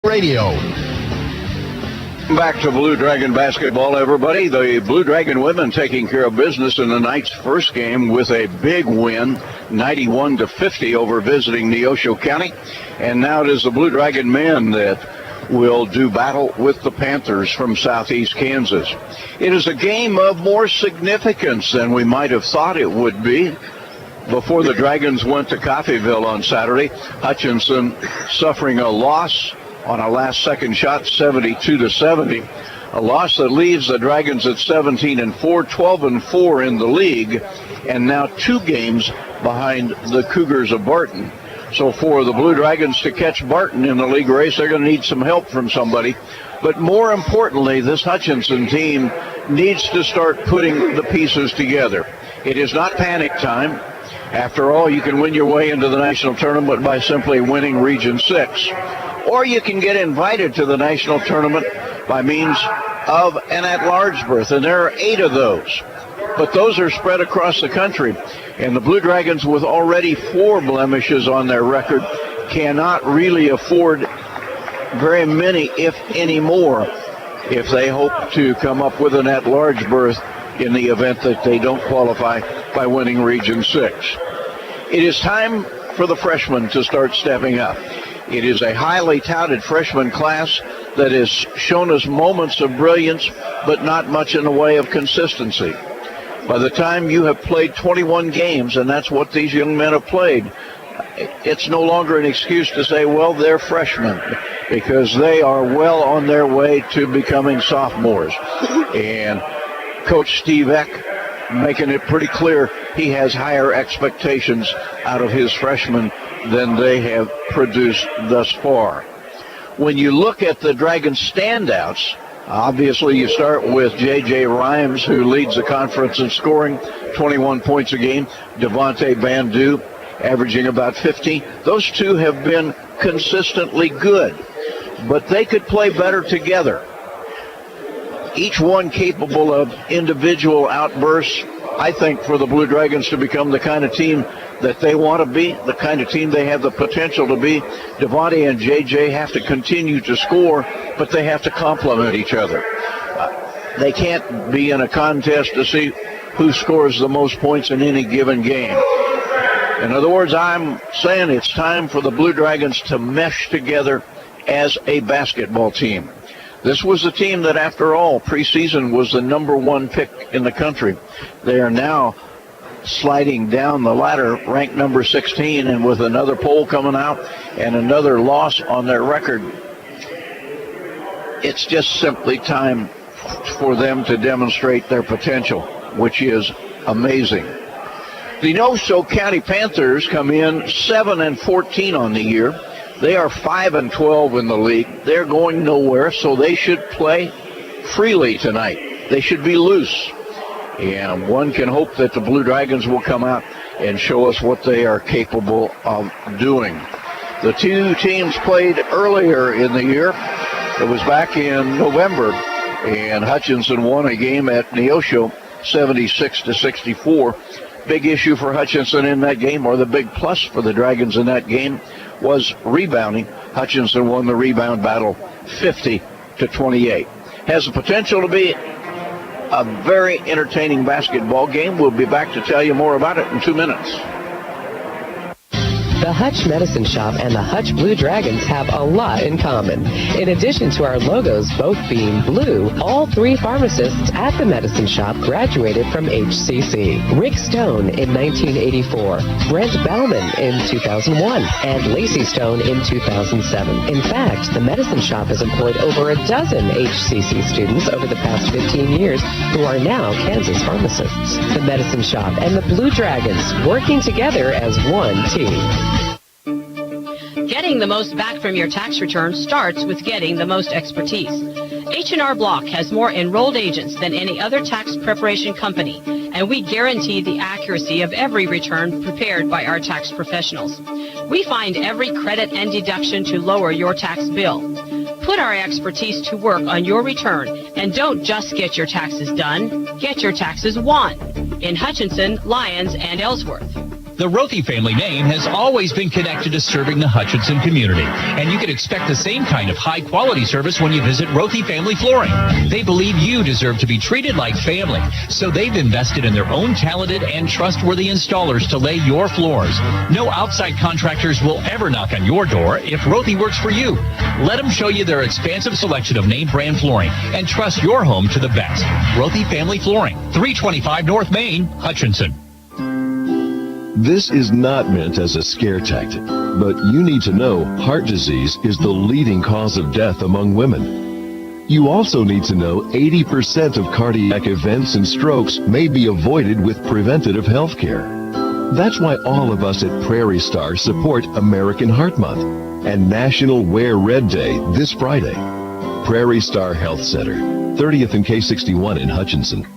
Radio. Back to Blue Dragon basketball, everybody. The Blue Dragon women taking care of business in the night's first game with a big win, 91-50 over visiting Neosho County. And now it is the Blue Dragon men that will do battle with the Panthers from southeast Kansas. It is a game of more significance than we might have thought it would be. Before the Dragons went to Coffeyville on Saturday, Hutchinson suffering a loss on a last-second shot, 72-70. A loss that leaves the Dragons at 17-4, 12-4 in the league, and now 2 games behind the Cougars of Barton. So for the Blue Dragons to catch Barton in the league race, they're going to need some help from somebody. But more importantly, this Hutchinson team needs to start putting the pieces together. It is not panic time. After all, you can win your way into the national tournament by simply winning Region 6. Or you can get invited to the national tournament by means of an at-large berth, and there are 8 of those. But those are spread across the country, and the Blue Dragons, with already 4 blemishes on their record, cannot really afford very many, if any more, if they hope to come up with an at-large berth in the event that they don't qualify by winning Region 6. It is time for the freshmen to start stepping up. It is a highly touted freshman class that has shown us moments of brilliance, but not much in the way of consistency. By the time you have played 21 games, and that's what these young men have played, it's no longer an excuse to say, well, they're freshmen, because they are well on their way to becoming sophomores. And Coach Steve Eck making it pretty clear he has higher expectations out of his freshmen than they have produced thus far. When you look at the Dragons standouts, obviously you start with J.J. Rhymes, who leads the conference in scoring, 21 points a game. Devontae Bandu averaging about 50. Those 2 have been consistently good, but they could play better together. Each one capable of individual outbursts. I think for the Blue Dragons to become the kind of team that they want to be, the kind of team they have the potential to be, Devontae and JJ have to continue to score, but they have to complement each other. They can't be in a contest to see who scores the most points in any given game. In other words, I'm saying it's time for the Blue Dragons to mesh together as a basketball team. This was a team that, after all, preseason was the number 1 pick in the country. They are now sliding down the ladder, ranked number 16, and with another poll coming out and another loss on their record, it's just simply time for them to demonstrate their potential, which is amazing. The Neosho County Panthers come in 7-14 on the year. They are 5-12 in the league. They're going nowhere, so they should play freely tonight. They should be loose. And one can hope that the Blue Dragons will come out and show us what they are capable of doing. The 2 teams played earlier in the year. It was back in November, and Hutchinson won a game at Neosho, 76-64. Big issue for Hutchinson in that game, or the big plus for the Dragons in that game, was rebounding. Hutchinson won the rebound battle 50-28. Has the potential to be a very entertaining basketball game. We'll be back to tell you more about it in 2 minutes. The Hutch Medicine Shop and the Hutch Blue Dragons have a lot in common. In addition to our logos both being blue, all 3 pharmacists at the Medicine Shop graduated from HCC. Rick Stone in 1984, Brent Bellman in 2001, and Lacey Stone in 2007. In fact, the Medicine Shop has employed over a dozen HCC students over the past 15 years who are now Kansas pharmacists. The Medicine Shop and the Blue Dragons working together as one team. Getting the most back from your tax return starts with getting the most expertise. H&R Block has more enrolled agents than any other tax preparation company, and we guarantee the accuracy of every return prepared by our tax professionals. We find every credit and deduction to lower your tax bill. Put our expertise to work on your return, and don't just get your taxes done, get your taxes won in Hutchinson, Lyons, and Ellsworth. The Rothy family name has always been connected to serving the Hutchinson community, and you can expect the same kind of high-quality service when you visit Rothy Family Flooring. They believe you deserve to be treated like family, so they've invested in their own talented and trustworthy installers to lay your floors. No outside contractors will ever knock on your door if Rothy works for you. Let them show you their expansive selection of name brand flooring and trust your home to the best. Rothy Family Flooring, 325 North Main, Hutchinson. This is not meant as a scare tactic, but you need to know heart disease is the leading cause of death among women. You also need to know 80% of cardiac events and strokes may be avoided with preventative health care. That's why all of us at Prairie Star support American Heart Month and National Wear Red Day this Friday. Prairie Star Health Center, 30th and K61 in Hutchinson.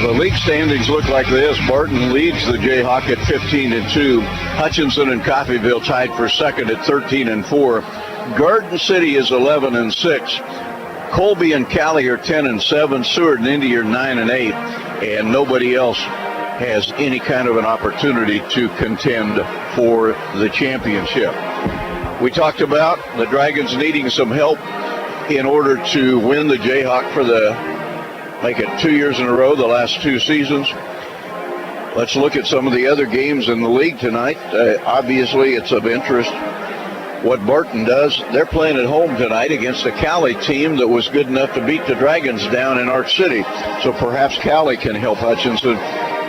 The league standings look like this. Barton leads the Jayhawk at 15-2. Hutchinson and Coffeyville tied for second at 13-4. Garden City is 11-6. Colby and Cali are 10-7. Seward and Indy are 9-8. And nobody else has any kind of an opportunity to contend for the championship. We talked about the Dragons needing some help in order to win the Jayhawk for make it 2 years in a row, the last 2 seasons. Let's look at some of the other games in the league tonight. Obviously, it's of interest what Barton does. They're playing at home tonight against a Cali team that was good enough to beat the Dragons down in Arch City. So perhaps Cali can help Hutchinson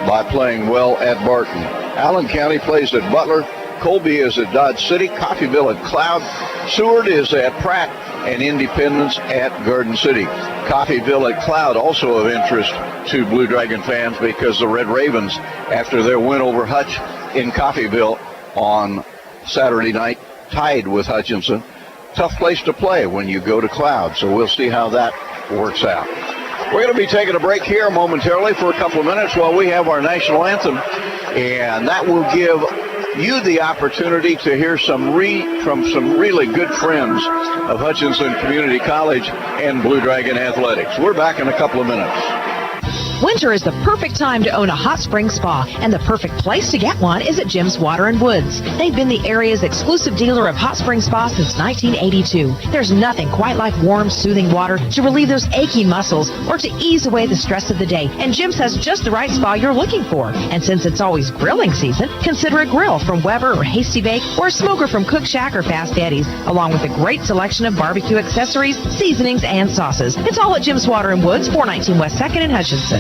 by playing well at Barton. Allen County plays at Butler. Colby is at Dodge City. Coffeyville at Cloud. Seward is at Pratt. And Independence at Garden City. Coffeyville at Cloud, also of interest to Blue Dragon fans because the Red Ravens, after their win over Hutch in Coffeyville on Saturday night, tied with Hutchinson. Tough place to play when you go to Cloud, so we'll see how that works out. We're going to be taking a break here momentarily for a couple of minutes while we have our national anthem, and that will give you the opportunity to hear from some really good friends of Hutchinson Community College and Blue Dragon Athletics. We're back in a couple of minutes. Winter is the perfect time to own a hot spring spa, and the perfect place to get one is at Jim's Water and Woods. They've been the area's exclusive dealer of hot spring spas since 1982. There's nothing quite like warm, soothing water to relieve those aching muscles or to ease away the stress of the day, and Jim's has just the right spa you're looking for. And since it's always grilling season, consider a grill from Weber or Hasty Bake, or a smoker from Cook Shack or Fast Eddie's, along with a great selection of barbecue accessories, seasonings, and sauces. It's all at Jim's Water and Woods, 419 West 2nd in Hutchinson.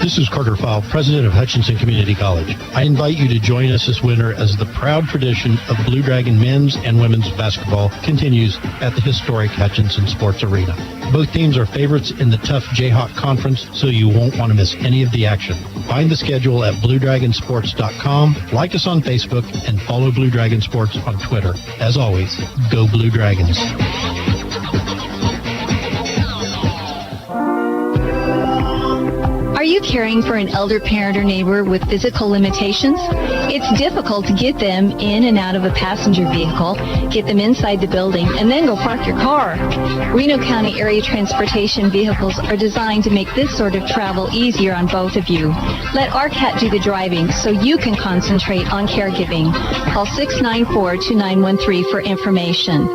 This is Carter Fowle, president of Hutchinson Community College. I invite you to join us this winter as the proud tradition of Blue Dragon men's and women's basketball continues at the historic Hutchinson Sports Arena. Both teams are favorites in the tough Jayhawk Conference, so you won't want to miss any of the action. Find the schedule at BlueDragonSports.com, like us on Facebook, and follow Blue Dragon Sports on Twitter. As always, go Blue Dragons. Are you caring for an elder parent or neighbor with physical limitations? It's difficult to get them in and out of a passenger vehicle, get them inside the building, and then go park your car. Reno County area transportation vehicles are designed to make this sort of travel easier on both of you. Let RCAT do the driving so you can concentrate on caregiving. Call 694-2913 for information.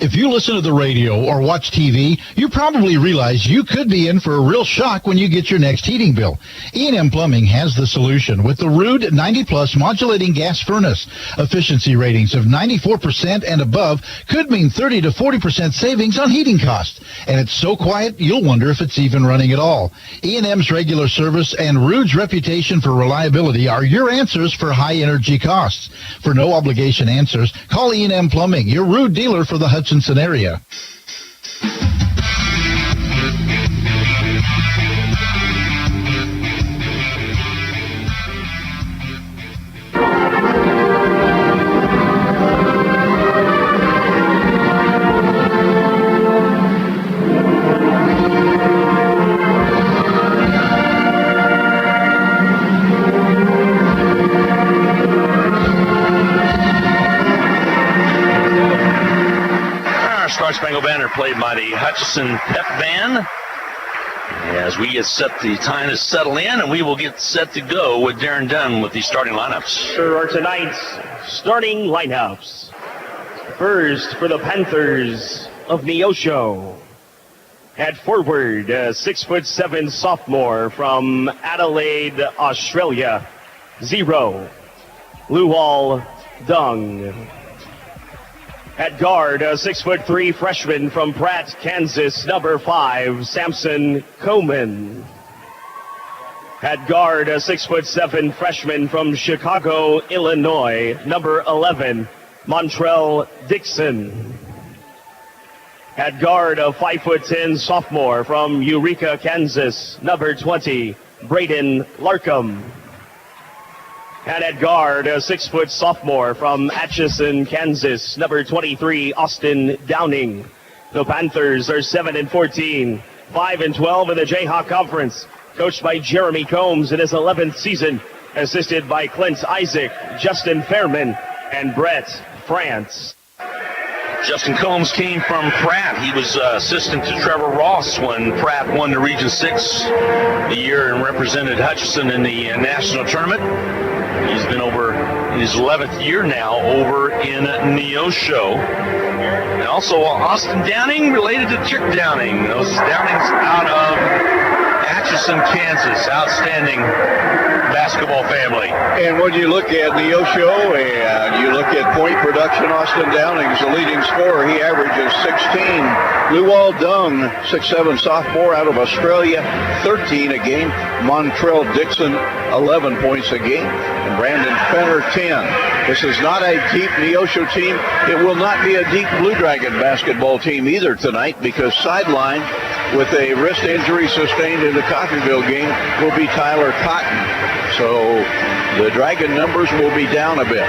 If you listen to the radio or watch TV, you probably realize you could be in for a real shock when you get your next heating bill. E&M Plumbing has the solution with the Rude 90-plus modulating gas furnace. Efficiency ratings of 94% and above could mean 30 to 40% savings on heating costs. And it's so quiet, you'll wonder if it's even running at all. E&M's regular service and Rude's reputation for reliability are your answers for high energy costs. For no obligation answers, call E&M Plumbing, your Rude dealer for the Hutchinson area. played by the Hutchinson Pep Band. As we get set, the time to settle in, and we will get set to go with Darren Dunn with the starting lineups. Here are tonight's starting lineups. First, for the Panthers of Neosho. At forward, 6'7" sophomore from Adelaide, Australia, 0, Luol Dung. At guard, 6'3" freshman from Pratt, Kansas, number 5, Samson Coleman. At guard, 6'7" freshman from Chicago, Illinois, number 11, Montrell Dixon. At guard, a 5'10" sophomore from Eureka, Kansas, number 20, Braden Larkham. And at guard, a 6' sophomore from Hutchinson, Kansas, number 23, Austin Downing. The Panthers are 7-14, 5-12 in the Jayhawk Conference, coached by Jeremy Combs in his 11th season, assisted by Clint Isaac, Justin Fairman, and Brett France. Justin Combs came from Pratt. He was assistant to Trevor Ross when Pratt won the Region 6 the year and represented Hutchinson in the national tournament. He's been over in his 11th year now over in Neosho. And also Austin Downing, related to Chick Downing. Those Downings out of Hutchinson, Kansas. Outstanding basketball family. And when you look at Neosho and you look at point production, Austin Downing is the leading scorer. He averages 16. Luol Dung, 6'7" sophomore out of Australia, 13 a game. Montrell Dixon, 11 points a game. And Brandon Fenner, 10. This is not a deep Neosho team. It will not be a deep Blue Dragon basketball team either tonight, because sidelined with a wrist injury sustained in the Cottonville game will be Tyler Cotton. So the Dragon numbers will be down a bit.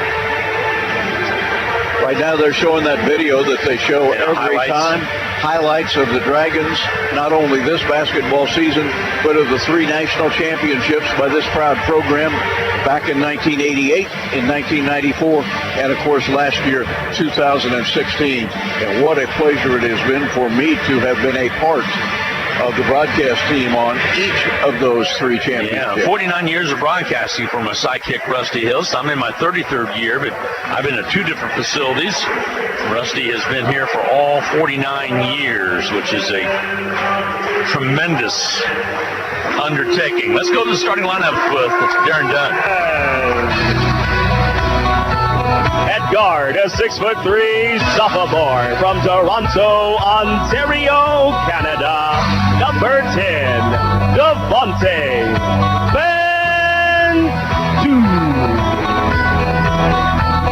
Right now they're showing that video that they show every time. Highlights of the Dragons, not only this basketball season, but of the 3 national championships by this proud program back in 1988, in 1994, and of course last year, 2016. And what a pleasure it has been for me to have been a part of the broadcast team on each of those 3 championships. Yeah, 49 years of broadcasting for my sidekick, Rusty Hills. I'm in my 33rd year, but I've been at 2 different facilities. Rusty has been here for all 49 years, which is a tremendous undertaking. Let's go to the starting lineup with Darren Dunn. At guard, a 6'3" sophomore from Toronto, Ontario, Canada, number 10, Devontae Bantu.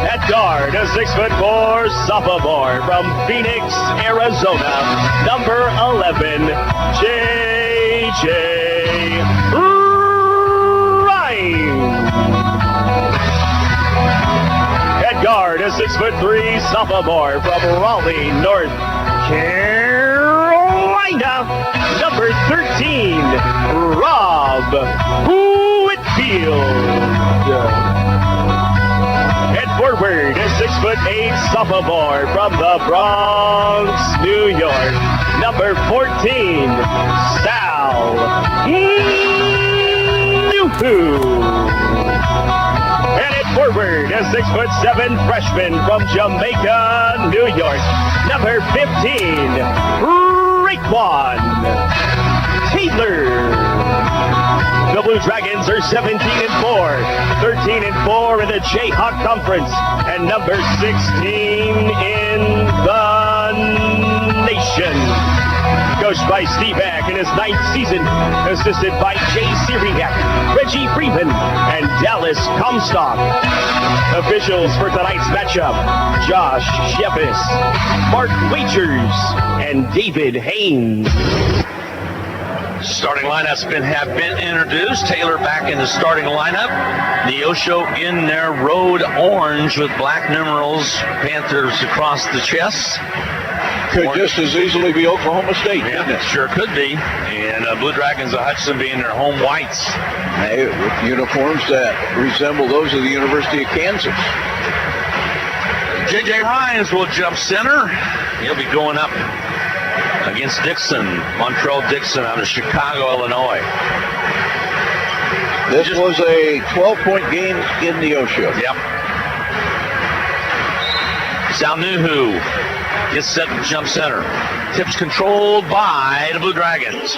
At guard, a 6'4" sophomore from Phoenix, Arizona, number 11, J.J. Ryan. At guard, a 6'3" sophomore from Raleigh, North Carolina, number 13, Rob Whitfield. At forward, a 6'8" sophomore from the Bronx, New York, number 14, Sal Nuhu. And at forward, a 6'7" freshman from Jamaica, New York, number 15, Raekwon Taylor. The Blue Dragons are 17-4, 13-4 in the Jayhawk Conference, and number 16 in the nation. Coached by Steve Ack in his 9th season, assisted by Jay Syriac, Reggie Freeman, and Dallas Comstock. Officials for tonight's matchup, Josh Shepis, Mark Wagers, and David Haynes. Starting lineups have been introduced. Taylor back in the starting lineup. Neosho in their road orange with black numerals, Panthers across the chest. Could just as easily be Oklahoma State, couldn't it? Sure could be. And Blue Dragons of Hutchinson being their home whites. Hey, with uniforms that resemble those of the University of Kansas. J.J. Ryans will jump center. He'll be going up against Dixon. Montrell Dixon out of Chicago, Illinois. This was a 12-point game in Neosho. Yep. Salnuhu gets set to jump center. Tips controlled by the Blue Dragons.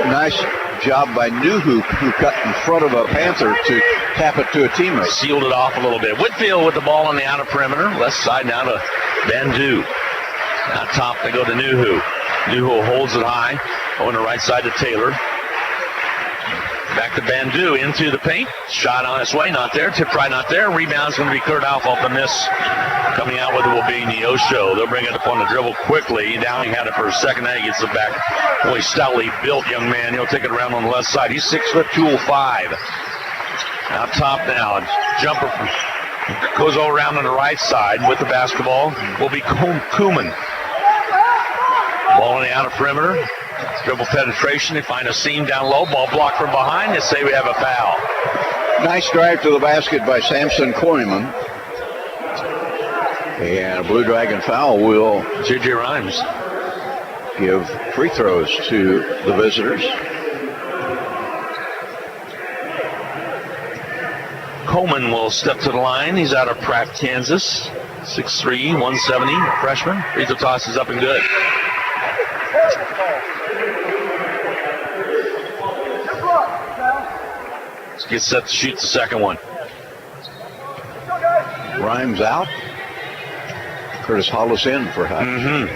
Nice job by Nuhu, who cut in front of a Panther to tap it to a teammate. Sealed it off a little bit. Whitfield with the ball on the outer perimeter. Left side now to Bandu. Out top they go to Nuhu. Nuhu holds it high. On the right side to Taylor. Back to Bandu into the paint. Shot on its way, not there. Tip try, not there. Rebound's going to be cleared off the miss. Coming out with it will be Neosho. They'll bring it up on the dribble quickly. Downing had it for a second. Now he gets it back. Really stoutly built young man. He'll take it around on the left side. He's 6'2", 205. Out top now. Jumper goes all around on the right side with the basketball. Will be Kuhlman. Ball on the outer perimeter. Dribble penetration. They find a seam down low. Ball blocked from behind. They say we have a foul. Nice drive to the basket by Samson Koyman. And a Blue Dragon foul will J.J. Rhymes give free throws to the visitors. Coleman will step to the line. He's out of Pratt, Kansas. 6'3", 170, freshman. Free throw toss is up and good. Gets set to shoot the second one. Rhymes out. Curtis Hollis in for Hutch.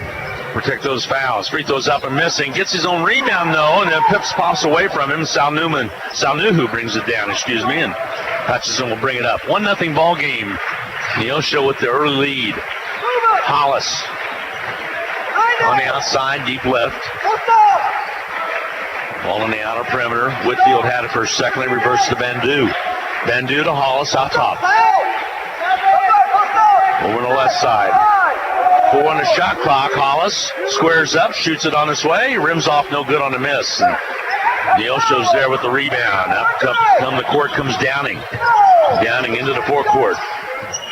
Protect those fouls. Free throws up and missing. Gets his own rebound though, and then Pips pops away from him. Salnuhu brings it down, and Hutchinson will bring it up. 1-0 ball game. Neosho with the early lead. Hollis on the outside, deep left. Ball on the outer perimeter. Whitfield had it for a second. They reverse to Bandu. Bandu to Hollis out top. Over the left side. 4 on the shot clock. Hollis squares up, shoots it on its way. Rims off, no good on the miss. And Neosho's there with the rebound. Up come the court comes Downing. Downing into the forecourt.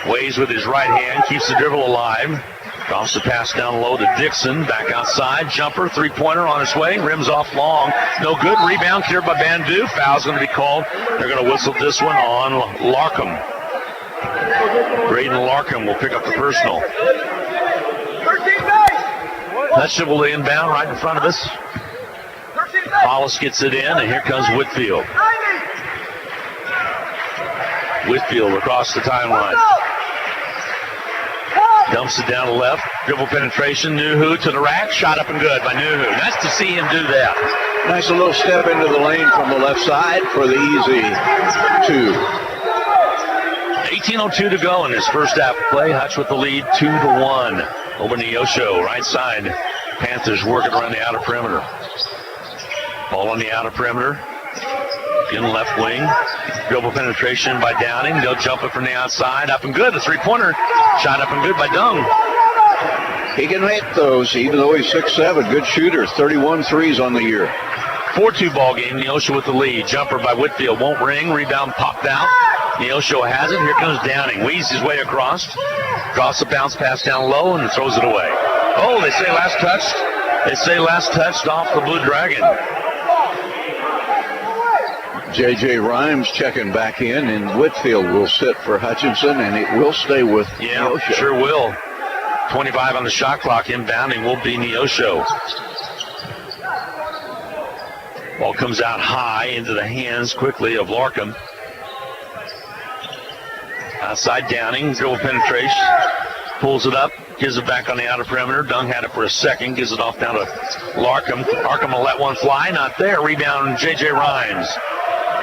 Waves with his right hand, keeps the dribble alive. Drops the pass down low to Dixon. Back outside. Jumper, three-pointer on its way. Rims off long. No good. Rebound cleared by Bandu. Foul's going to be called. They're going to whistle this one on Larkham. Braden Larkham will pick up the personal. Hutchinson will inbound right in front of us. Hollis gets it in, and here comes Whitfield. Whitfield across the timeline. Dumps it down the left. Dribble penetration. Nuhu to the rack. Shot up and good by Nuhu. Nice to see him do that. Nice little step into the lane from the left side for the easy 2. 18:02 to go in this first half of play. Hutch with the lead 2-1 over Neosho. Right side. Panthers working around the outer perimeter. Ball on the outer perimeter. In left wing. Dribble penetration by Downing. They'll jump it from the outside. Up and good. A three-pointer. Shot up and good by Dung. He can hit those, even though he's 6'7". Good shooter. 31 threes on the year. 4-2 ball game. Neosho with the lead. Jumper by Whitfield. Won't ring. Rebound popped out. Neosho has it. Here comes Downing. Weaves his way across. Draws the bounce pass down low and throws it away. Oh, they say last touched. They say last touched off the Blue Dragon. J.J. Rhymes checking back in, and Whitfield will sit for Hutchinson, and it will stay with Neosho. Sure will. 25 on the shot clock. Inbounding will be Neosho. Ball comes out high into the hands quickly of Larkham. Outside Downing, dribble penetration. Pulls it up, gives it back on the outer perimeter. Dung had it for a second, gives it off down to Larkham. Larkham will let one fly, not there. Rebound, J.J. Rhymes.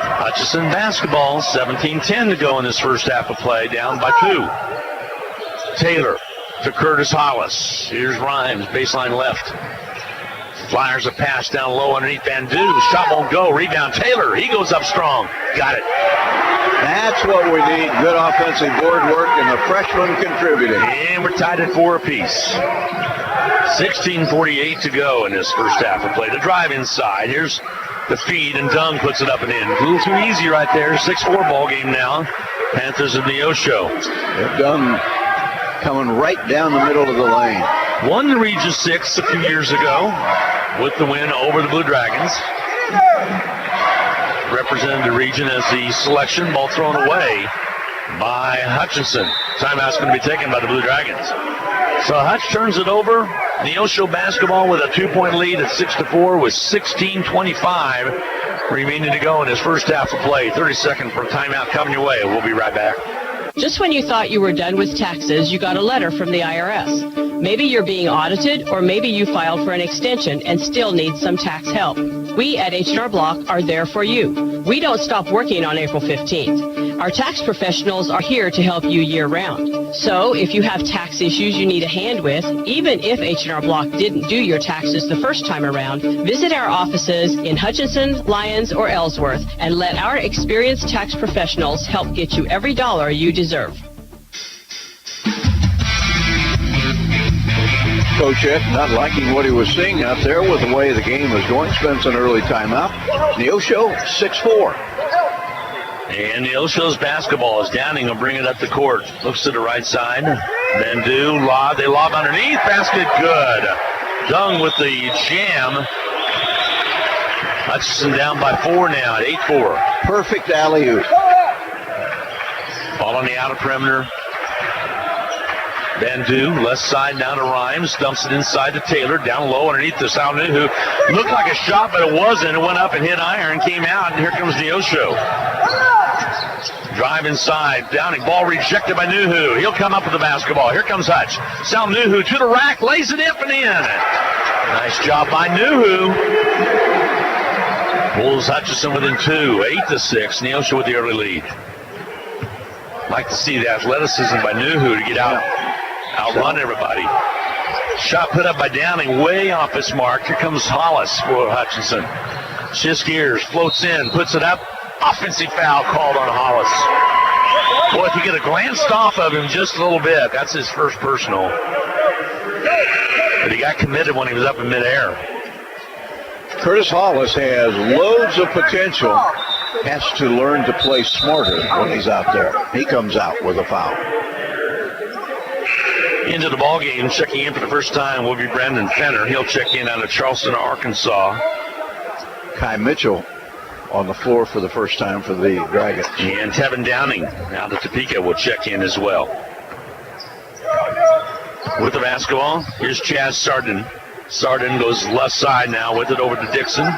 Hutchinson basketball, 17-10 to go in this first half of play, down by 2. Taylor to Curtis Hollis. Here's Rhymes, baseline left. Flyers a pass down low underneath Bandu. Shot won't go. Rebound Taylor. He goes up strong. Got it. That's what we need. Good offensive board work and the freshman contributing. And we're tied at 4 apiece. 16:48 to go in this first half of play. The drive inside. Here's the feed, and Dung puts it up and in. A little too easy right there. 6-4 ball game now. Panthers of Neosho. Dung coming right down the middle of the lane. Won the Region 6 a few years ago with the win over the Blue Dragons. Represented the region as the selection. Ball thrown away by Hutchinson. Timeout's going to be taken by the Blue Dragons. So Hutch turns it over. Neosho basketball with a 2-point lead at 6-4 with 16:25 remaining to go in his first half of play. 30-second for timeout coming your way. We'll be right back. Just when you thought you were done with taxes, you got a letter from the IRS. Maybe you're being audited, or maybe you filed for an extension and still need some tax help. We at H&R Block are there for you. We don't stop working on April 15th. Our tax professionals are here to help you year-round. So if you have tax issues you need a hand with, even if H&R Block didn't do your taxes the first time around, visit our offices in Hutchinson, Lyons, or Ellsworth and let our experienced tax professionals help get you every dollar you deserve. Coach Ed not liking what he was seeing out there with the way the game was going. Spends an early timeout. Neosho 6-4. And Neosho's basketball is Downing will bring it up the court. Looks to the right side. Bendu, lob. They lob underneath. Basket good. Dung with the jam. Hutchinson down by 4 now at 8-4. Perfect alley-oop. Ball on the outer perimeter. Bendu, left side down to Rhymes. Dumps it inside to Taylor. Down low underneath the Salnu, who looked like a shot, but it wasn't. It went up and hit iron. Came out, and here comes Neosho. Drive inside. Downing. Ball rejected by Nuhu. He'll come up with the basketball. Here comes Hutch. Sal Nuhu to the rack. Lays it up and in. Nice job by Nuhu. Pulls Hutchinson within 2. 8-6. Neosho with the early lead. Like to see the athleticism by Nuhu to get outrun everybody. Shot put up by Downing, way off its mark. Here comes Hollis for Hutchinson. Shifts gears, floats in, puts it up. Offensive foul called on Hollis. Boy, if you get a glanced off of him just a little bit, that's his first personal. But he got committed when he was up in midair. Curtis Hollis has loads of potential. Has to learn to play smarter when he's out there. He comes out with a foul. Into the ball game, checking in for the first time will be Brandon Fenner. He'll check in out of Charleston, Arkansas. Kai Mitchell on the floor for the first time for the Dragons. And Tevin Downing out of Topeka will check in as well. With the basketball, here's Chaz Sardin. Sardin goes left side now with it over to Dixon.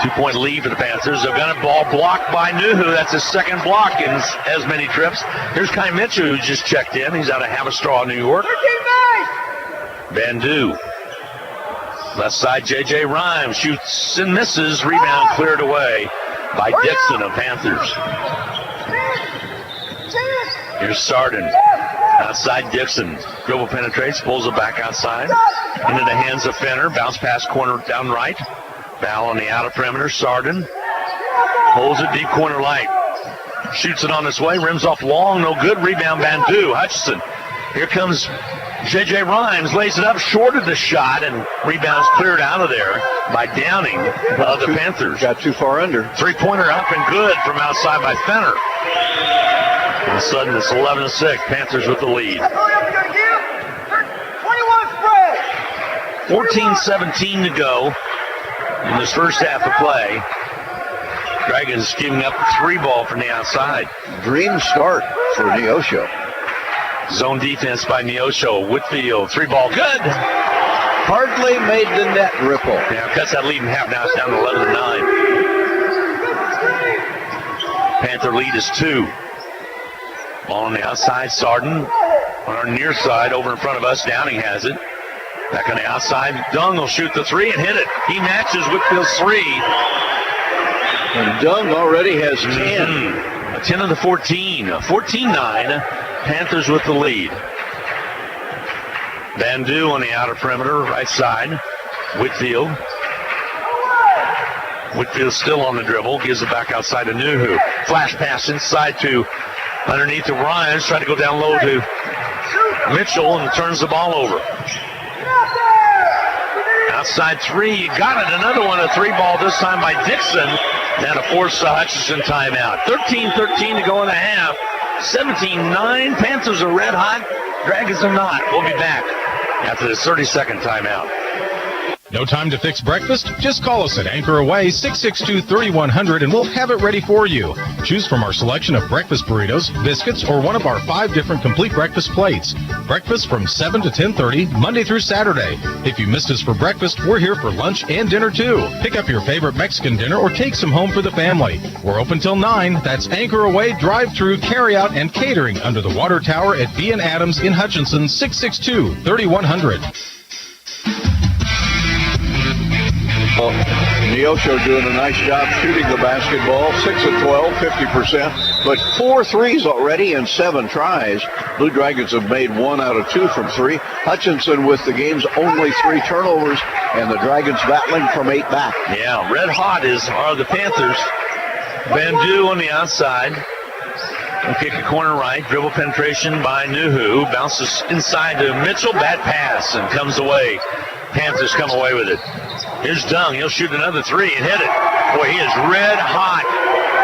2-point lead for the Panthers. They've got a ball blocked by Nuhu. That's his second block in as many trips. Here's Kai Mitchell, who just checked in. He's out of Haverstraw, New York. Bandu. Left side, J.J. Rhymes shoots and misses. Rebound cleared away by Dixon of Panthers. Here's Sardin. Outside Dixon. Dribble penetrates, pulls it back outside. Into the hands of Fenner. Bounce pass corner down right. Foul on the outer perimeter. Sardin holds it deep corner light. Shoots it on its way. Rims off long. No good. Rebound Bandu. Hutchinson. Here comes J.J. Rhymes. Lays it up. Shorted the shot. And rebounds cleared out of there by Downing of the Panthers. Got too far under. Three-pointer up and good from outside by Fenner. All of a sudden it's 11-6. Panthers with the lead. 14-17 to go in this first half of play. Dragons giving up the 3 ball from the outside. Dream start for Neosho. Zone defense by Neosho. Whitfield, 3 ball, good. Hardly made the net ripple. Now cuts that lead in half. Now it's down to 11-9. Panther lead is 2. Ball on the outside. Sardin on our near side over in front of us. Downing has it. Back on the outside. Dung will shoot the 3 and hit it. He matches Whitfield's 3. And Dung already has 10. A 10 of the 14. 14-9. Panthers with the lead. Bandu on the outer perimeter, right side. Whitfield. Whitfield still on the dribble. Gives it back outside to Nuhu. Flash pass inside to underneath to Ryan. Trying to go down low to Mitchell and turns the ball over. Outside 3, you got it. Another one, a 3 ball this time by Dixon. Now to force the Hutchinson timeout. 13-13 to go in the half. 17-9. Panthers are red hot. Dragons are not. We'll be back after this 30-second timeout. No time to fix breakfast? Just call us at Anchor Away 662-3100 and we'll have it ready for you. Choose from our selection of breakfast burritos, biscuits, or one of our 5 different complete breakfast plates. Breakfast from 7 to 10:30, Monday through Saturday. If you missed us for breakfast, we're here for lunch and dinner too. Pick up your favorite Mexican dinner or take some home for the family. We're open till 9. That's Anchor Away, drive-through, carry-out, and catering under the water tower at B&. Adams in Hutchinson, 662-3100. Well, Neosho doing a nice job shooting the basketball, 6 of 12, 50%, but 4 threes already in 7 tries. Blue Dragons have made 1 out of 2 from 3. Hutchinson with the game's only 3 turnovers, and the Dragons battling from 8 back. Yeah, red hot are the Panthers. Bandu on the outside. Will kick a corner right. Dribble penetration by Nuhu. Bounces inside to Mitchell. Bad pass and comes away. Panthers come away with it. Here's Dung. He'll shoot another 3 and hit it. Boy, he is red hot.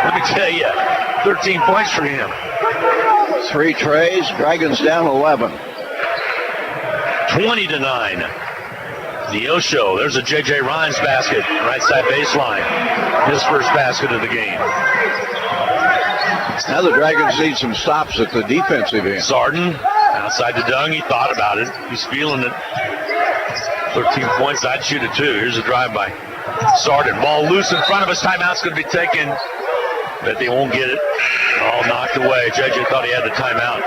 Let me tell you, 13 points for him. 3 trays. Dragons down 11. 20-9. Neosho. There's a J.J. Rhines basket. Right side baseline. His first basket of the game. Now the Dragons need some stops at the defensive end. Sarden outside to Dung. He thought about it. He's feeling it. 13 points. I'd shoot it too. Here's a drive by Sarden. Ball loose in front of us. Timeout's going to be taken. Bet they won't get it. All knocked away. JJ thought he had the timeout.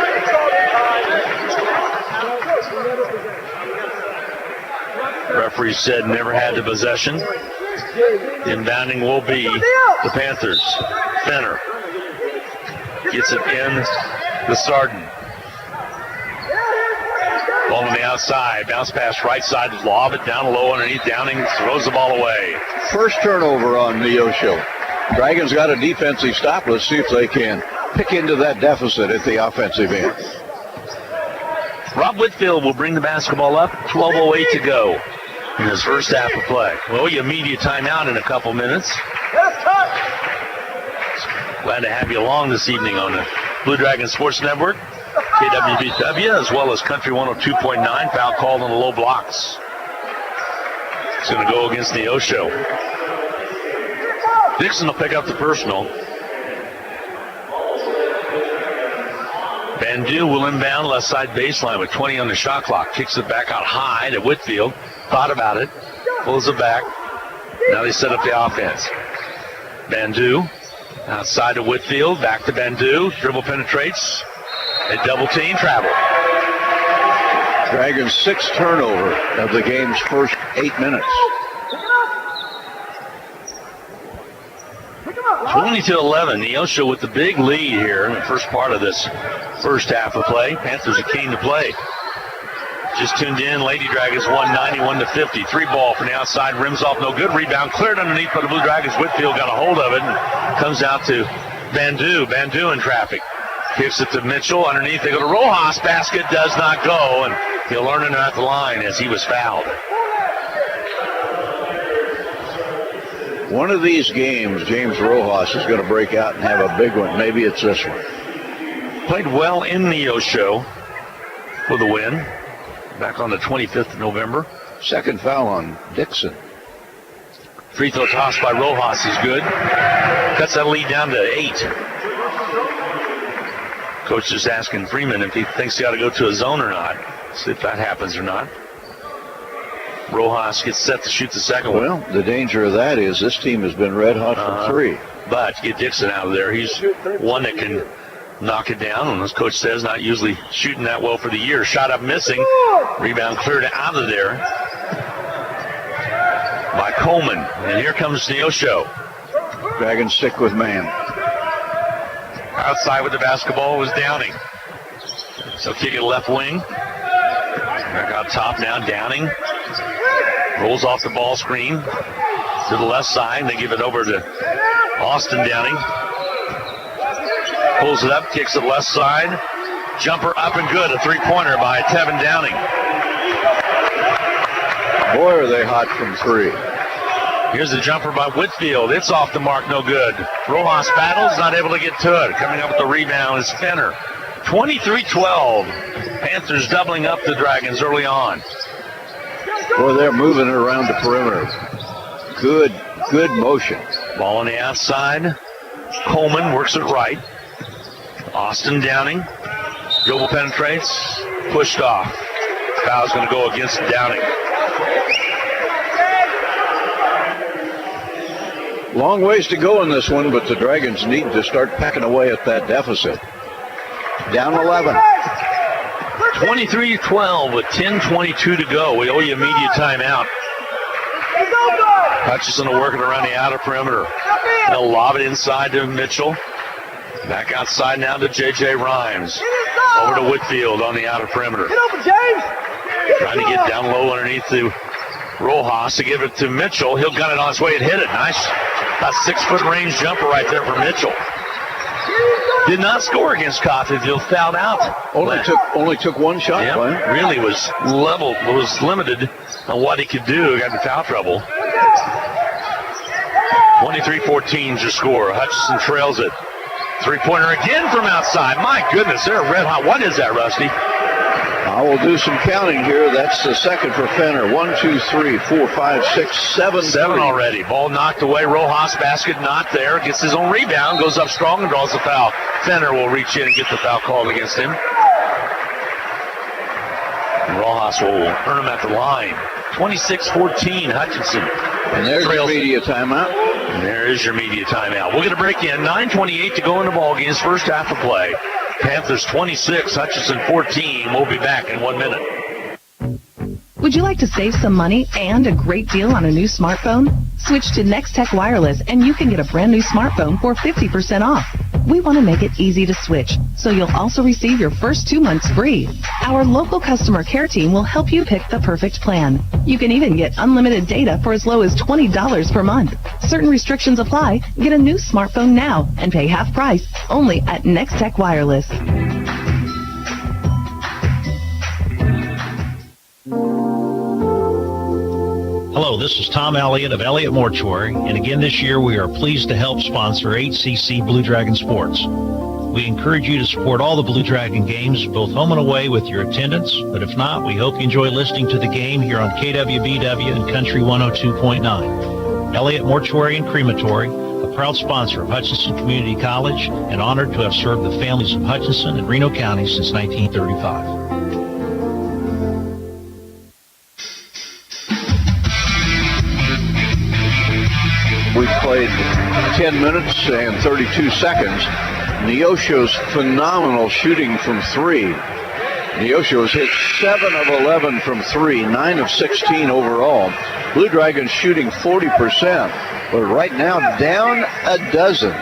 Referee said never had the possession. Inbounding will be the Panthers. Fenner gets it in the Sarden. Ball on the outside. Bounce pass right side. Lob it down low underneath. Downing throws the ball away. First turnover on Neosho. Dragons got a defensive stop. Let's see if they can pick into that deficit at the offensive end. Rob Whitfield will bring the basketball up. 12:08 to go in his first half of play. Well, you media timeout in a couple minutes. Glad to have you along this evening on the Blue Dragon Sports Network, KWBW, as well as Country 102.9. Foul called on the low blocks. It's going to go against Neosho. Dixon will pick up the personal. Bandu will inbound left side baseline with 20 on the shot clock. Kicks it back out high to Whitfield. Thought about it. Pulls it back. Now they set up the offense. Bandu outside to Whitfield. Back to Bandu. Dribble penetrates. A double team. Travel. Dragons' 6th turnover of the game's first 8 minutes. 20-11. Neosho with the big lead here in the first part of this first half of play. Panthers are keen to play. Just tuned in. Lady Dragons won 91-50. 3 ball from the outside. Rims off. No good. Rebound cleared underneath by the Blue Dragons. Whitfield got a hold of it and comes out to Bandu. Bandu in traffic. Kicks it to Mitchell. Underneath they go to Rojas. Basket does not go. And he'll earn it at the line as he was fouled. One of these games, James Rojas is going to break out and have a big one. Maybe it's this one. Played well in Neosho for the win. Back on the 25th of November. 2nd foul on Dixon. Free throw toss by Rojas is good. Cuts that lead down to 8. Coach just asking Freeman if he thinks he ought to go to a zone or not. See if that happens or not. Rojas gets set to shoot the second one. Well, the danger of that is this team has been red hot from 3. But get Dixon out of there. He's one that can knock it down. And as Coach says, not usually shooting that well for the year. Shot up missing. Rebound cleared out of there by Coleman. And here comes Neosho. Dragons stick with man. Outside with the basketball was Downing. So kick it left wing. Back out top now. Downing rolls off the ball screen to the left side. They give it over to Austin Downing. Pulls it up, kicks it left side. Jumper up and good. A 3-pointer by Tevin Downing. Boy, are they hot from 3. Here's the jumper by Whitfield. It's off the mark, no good. Rojas battles, not able to get to it. Coming up with the rebound is Fenner. 23-12. Panthers doubling up the Dragons early on. Boy, they're moving it around the perimeter. Good motion. Ball on the outside. Coleman works it right. Austin Downing. Dribble penetrates. Pushed off. Foul's going to go against Downing. Long ways to go in this one, but the Dragons need to start packing away at that deficit. Down 11. 23-12 with 10:22 to go. We owe you a media timeout. Hutchinson will work it around the outer perimeter. They'll lob it inside to Mitchell. Back outside now to J.J. Rhymes. Over to Whitfield on the outer perimeter. Trying to get down low underneath to Rojas to give it to Mitchell. He'll gun it on his way and hit it. Nice. A 6-foot range jumper right there for Mitchell. Did not score against Coffeyville. Fouled out. Only took one shot. Yeah, really was limited on what he could do. Got in foul trouble. 23-14 is your score. Hutchinson trails it. Three-pointer again from outside. My goodness, they're red hot. What is that, Rusty? I will do some counting here. That's the second for Fenner. 1, 2, 3, 4, 5, 6, 7. 7 already. Ball knocked away. Rojas basket not there. Gets his own rebound. Goes up strong and draws the foul. Fenner will reach in and get the foul called against him. And Rojas will earn him at the line. 26-14, Hutchinson. And there's your media timeout. And there is your media timeout. We'll get a break in. 9:28 to go in the ball game's first half of play. Panthers 26, Hutchinson 14. We'll be back in 1 minute. Would you like to save some money and a great deal on a new smartphone? Switch to Next Tech Wireless and you can get a brand new smartphone for 50% off. We want to make it easy to switch, so you'll also receive your first 2 months free. Our local customer care team will help you pick the perfect plan. You can even get unlimited data for as low as $20 per month. Certain restrictions apply. Get a new smartphone now and pay half price only at Next Tech Wireless. Hello, this is Tom Elliott of Elliott Mortuary, and again this year we are pleased to help sponsor HCC Blue Dragon Sports. We encourage you to support all the Blue Dragon games, both home and away, with your attendance, but if not, we hope you enjoy listening to the game here on KWBW and Country 102.9. Elliott Mortuary and Crematory, a proud sponsor of Hutchinson Community College, and honored to have served the families of Hutchinson and Reno County since 1935. We've played 10 minutes and 32 seconds. Neosho's phenomenal shooting from 3. Neosho's hit 7 of 11 from 3, 9 of 16 overall. Blue Dragons shooting 40%, but right now down a dozen.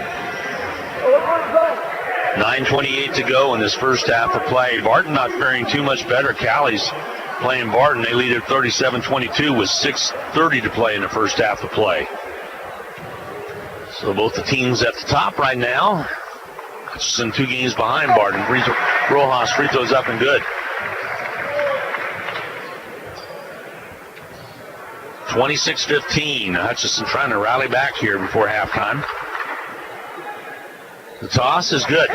9:28 to go in this first half of play. Barton not faring too much better. Callie's playing Barton. They lead at 37-22 with 6:30 to play in the first half of play. So both the teams at the top right now. Hutchinson 2 games behind Barton. Rojas free throws up and good. 26-15. Hutchinson trying to rally back here before halftime. The toss is good.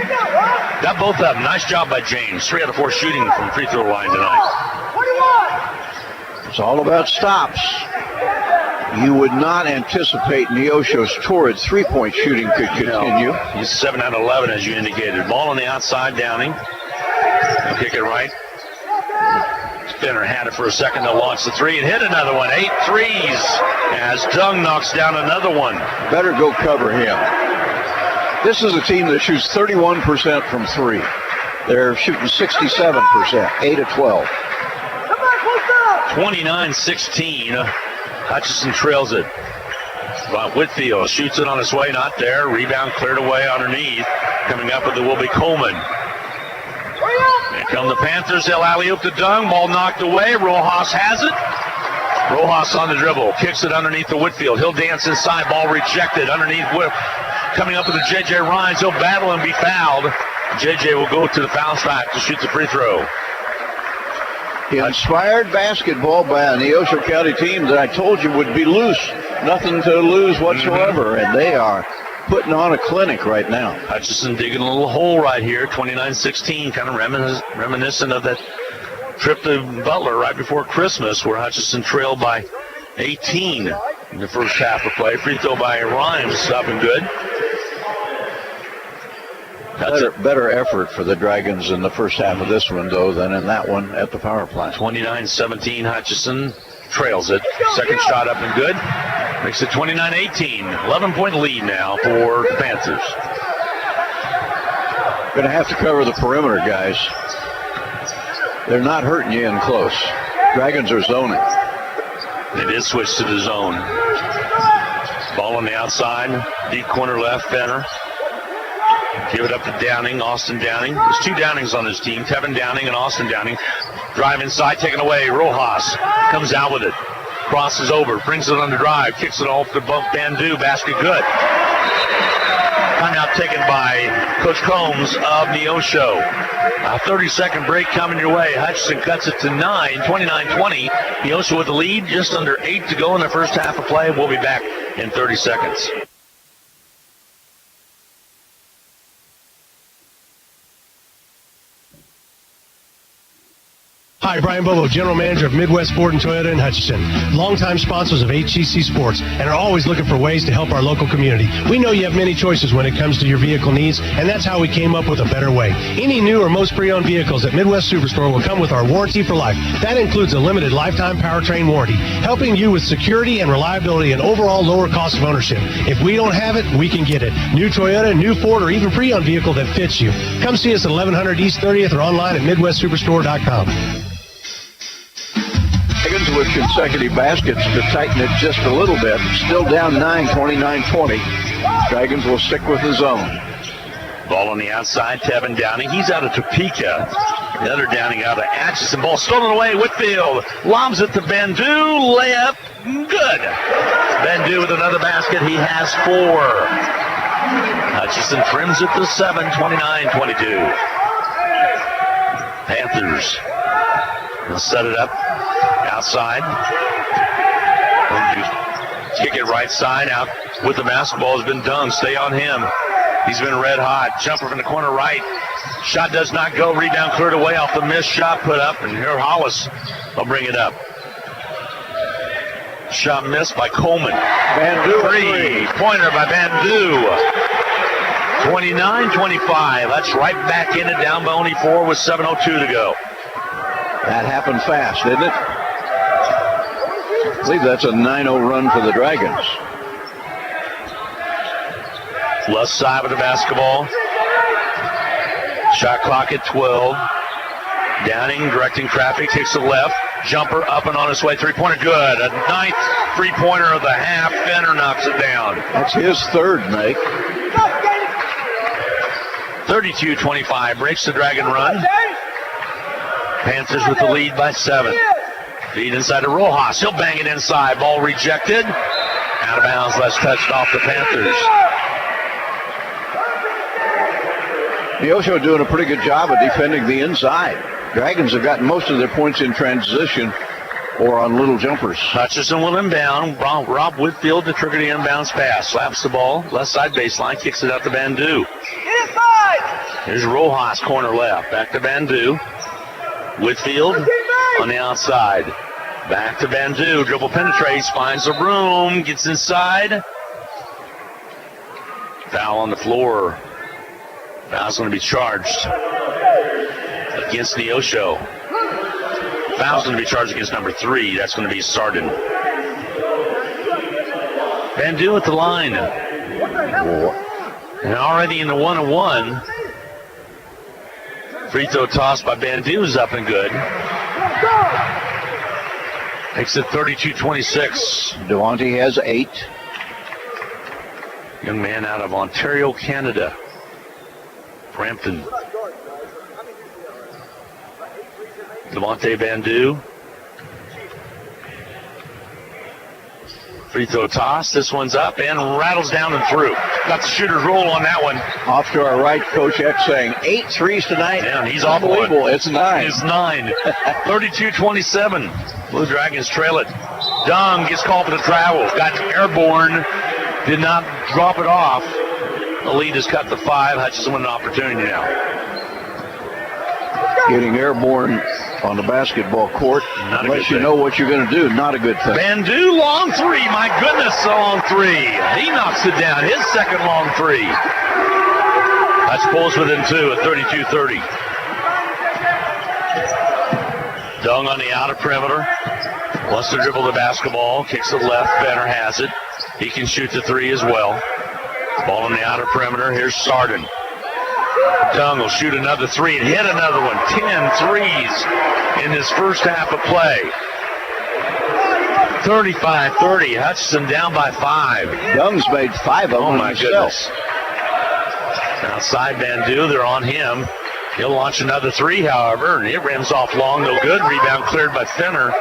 Got both of them. Nice job by James. 3 out of 4 shooting from free throw line tonight. It's all about stops. You would not anticipate Neosho's torrid three-point shooting could continue. No. He's 7 out of 11, as you indicated. Ball on the outside, Downing. He'll kick it right. Spinner had it for a second. They'll launch the 3 and hit another one. 8 threes as Dung knocks down another one. Better go cover him. This is a team that shoots 31% from 3. They're shooting 67%, 8 of 12. 29-16. Hutchinson trails it. Whitfield shoots it on his way, not there. Rebound cleared away underneath. Coming up with it will be Coleman. Here come the Panthers. They'll alley-oop to Dung. Ball knocked away. Rojas has it. Rojas on the dribble. Kicks it underneath the Whitfield. He'll dance inside. Ball rejected underneath Whip. Coming up with the J.J. Rhymes. He'll battle and be fouled. J.J. will go to the foul spot to shoot the free throw. Inspired basketball by a Neosho County team that I told you would be loose. Nothing to lose whatsoever. And they are putting on a clinic right now. Hutchinson digging a little hole right here, 29-16, kind of reminiscent of that trip to Butler right before Christmas where Hutchinson trailed by 18 in the first half of play. Free throw by Rhymes, up and good. Better effort for the Dragons in the first half of this one, though, than in that one at the power plant. 29-17, Hutchinson trails it. Second shot up and good. Makes it 29-18. 11-point lead now for the Panthers. Going to have to cover the perimeter, guys. They're not hurting you in close. Dragons are zoning. They did switch to the zone. Ball on the outside. Deep corner left, Fenner. Give it up to Downing, Austin Downing. There's two Downings on his team, Tevin Downing and Austin Downing. Drive inside, taken away. Rojas comes out with it. Crosses over, brings it on the drive, kicks it off to Bandu. Basket good. Timeout taken by Coach Combs of Neosho. A 30-second break coming your way. Hutchinson cuts it to 9, 29-20. Neosho with the lead, just under 8 to go in the first half of play. We'll be back in 30 seconds. Hi, Brian Bobo, General Manager of Midwest Ford and Toyota in Hutchinson. Longtime sponsors of HCC Sports and are always looking for ways to help our local community. We know you have many choices when it comes to your vehicle needs, and that's how we came up with a better way. Any new or most pre-owned vehicles at Midwest Superstore will come with our warranty for life. That includes a limited lifetime powertrain warranty, helping you with security and reliability and overall lower cost of ownership. If we don't have it, we can get it. New Toyota, new Ford, or even pre-owned vehicle that fits you. Come see us at 1100 East 30th or online at MidwestSuperstore.com. Dragons with consecutive baskets to tighten it just a little bit. Still down 9, 29-20. Dragons will stick with the zone. Ball on the outside, Tevin Downing. He's out of Topeka. The other Downing out of Atchison. Ball stolen away. Whitfield lobs it to Bandu. Layup. Good. Bandu with another basket. He has 4. Hutchinson trims it to 7, 29-22. Panthers. They'll set it up. Outside. Kick it right side out with the basketball. Has been done. Stay on him. He's been red hot. Jumper from the corner right. Shot does not go. Rebound cleared away off the missed shot put up. And here Hollis will bring it up. Shot missed by Coleman. Bandu. 3-pointer by Bandu. 29-25. That's right back in it. Down by only 4 with 7:02 to go. That happened fast, didn't it? I believe that's a 9-0 run for the Dragons. Left side of the basketball. Shot clock at 12. Downing directing traffic, takes the left. Jumper up and on his way. 3-pointer good. A 9th 3-pointer of the half. Fenner knocks it down. That's his 3rd, Mike. 32-25. Breaks the Dragon run. Panthers with the lead by 7. Feed inside to Rojas. He'll bang it inside. Ball rejected. Out of bounds. Less touched off the Panthers. Neosho doing a pretty good job of defending the inside. Dragons have gotten most of their points in transition or on little jumpers. Hutchinson will inbound. Rob Whitfield to trigger the inbounds pass. Slaps the ball. Left side baseline. Kicks it out to Bandu. Here's Rojas. Corner left. Back to Bandu. Whitfield on the outside. Back to Bandu. Dribble penetrates. Finds the room. Gets inside. Foul on the floor. Foul's going to be charged against Neosho. Foul's going to be charged against number 3. That's going to be Sardin. Bandu at the line. And already in the 1-on-1. Free throw toss by Bandu is up and good. Makes it 32-26. Devontae has 8. Young man out of Ontario, Canada. Brampton. Devontae Bandu. Free throw toss. This one's up and rattles down and through. Got the shooter's roll on that one. Off to our right, Coach X saying 8 threes tonight. Yeah, he's off one. Unbelievable. It's 9. It's 9. 32-27. Blue Dragons trail it. Dung gets called for the travel. Got airborne. Did not drop it off. The lead is cut to 5. Hutchinson with an opportunity now. Getting airborne on the basketball court, unless you know what you're going to do, not a good thing. Bandu, long three. My goodness, a long three. He knocks it down. His second long three. Hutch pulls within 2 at 32-30. Dung on the outer perimeter. Wants to dribble the basketball. Kicks it left. Banner has it. He can shoot the 3 as well. Ball on the outer perimeter. Here's Sarden. Dung will shoot another 3 and hit another one. 10 threes in his first half of play. 35-30. Hutchinson down by 5. Dung's made 5 of them. Oh, my goodness. Outside Bandu, they're on him. He'll launch another 3, however, and it rims off long, no good. Rebound cleared by Fenner.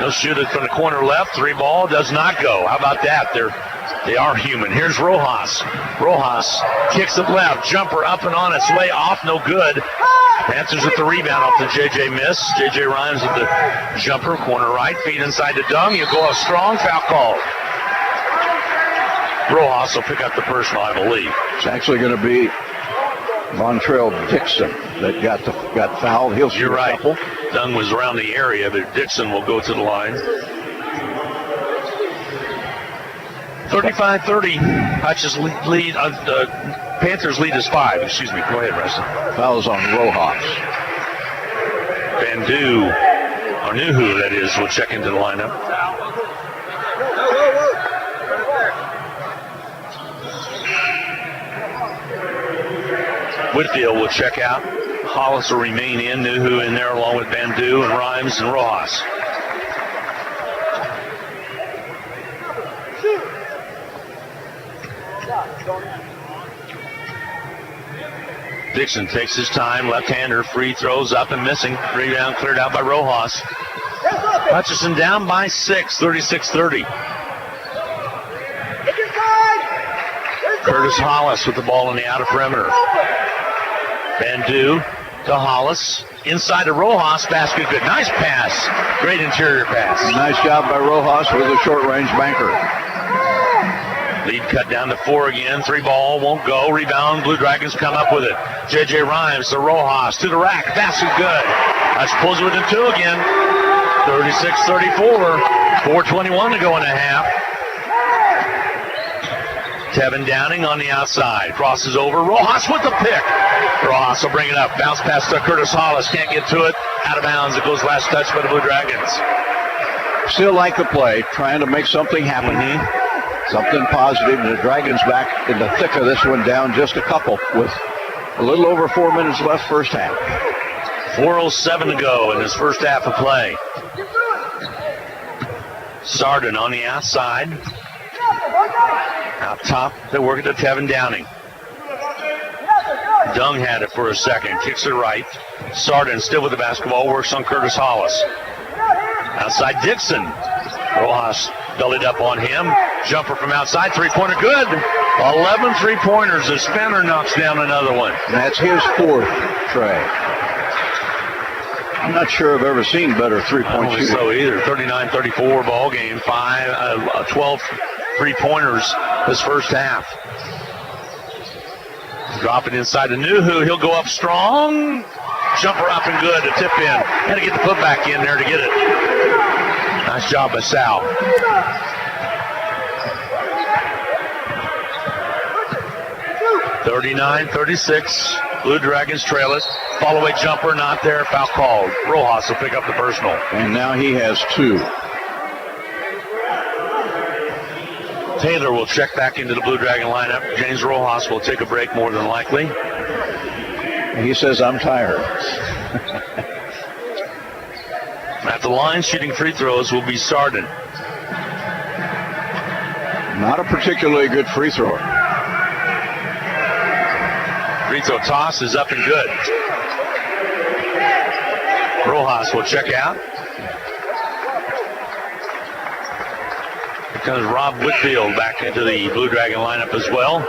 He'll shoot it from the corner left. 3 ball does not go. How about that? They are human. Here's Rojas. Rojas kicks it left. Jumper up and on its way off. No good. Panthers with the rebound off the JJ miss. JJ Rhymes with the jumper. Corner right. Feed inside to Dung. You go out strong. Foul call. Rojas will pick up the personal, I believe. It's actually going to be Montrell Dixon that got fouled. He'll shoot a couple. Dung was around the area, but Dixon will go to the line. 35-30. Hutch's lead. Panthers lead is 5. Excuse me. Go ahead, Preston. Fouls on Rojas. Bandu, or Nuhu, that is, will check into the lineup. Whitfield will check out. Hollis will remain in. Nuhu in there along with Bandu and Rhymes and Rojas. Dixon takes his time. Left-hander, free throws up and missing. Rebound cleared out by Rojas. Hutchinson down by 6, 36-30. Curtis Hollis with the ball on the outer perimeter. Bandu to Hollis. Inside to Rojas. Basket good. Nice pass. Great interior pass. Nice job by Rojas with a short-range banker. Lead cut down to 4 again. 3 ball won't go. Rebound. Blue Dragons come up with it. J.J. Rhymes to Rojas to the rack. Basket good. Hutch pulls within 2 again. 36-34. 4:21 to go in a half. Tevin Downing on the outside. Crosses over. Rojas with the pick. Rojas will bring it up. Bounce pass to Curtis Hollis. Can't get to it. Out of bounds. It goes last touch by the Blue Dragons. Still like the play. Trying to make something happen. Something positive. The Dragons back in the thick of this one, down just a couple with a little over 4 minutes left first half. 4:07 to go in this first half of play. Sarden on the outside. Out top, they're working to Tevin Downing. Dung had it for a second. Kicks it right. Sarden still with the basketball. Works on Curtis Hollis. Outside Dixon. Rojas bellied up on him. Jumper from outside. 3-pointer good. 11 3-pointers as Fenner knocks down another one. And that's his 4th, Trey. I'm not sure I've ever seen better 3-point shooting. So either. 39-34 ball game. 12 3-pointers this first half. Drop it inside to Nuhu. He'll go up strong. Jumper up and good to tip in. Had to get the putback in there to get it. Nice job by Sal. (39-36). Blue Dragons trail it. Follow-away jumper not there. Foul called. Rojas will pick up the personal. And now he has 2. Taylor will check back into the Blue Dragon lineup. James Rojas will take a break more than likely. He says, I'm tired. At the line, shooting free throws will be Sarden. Not a particularly good free thrower. Free throw toss is up and good. Rojas will check out. Here comes Rob Whitfield back into the Blue Dragon lineup as well.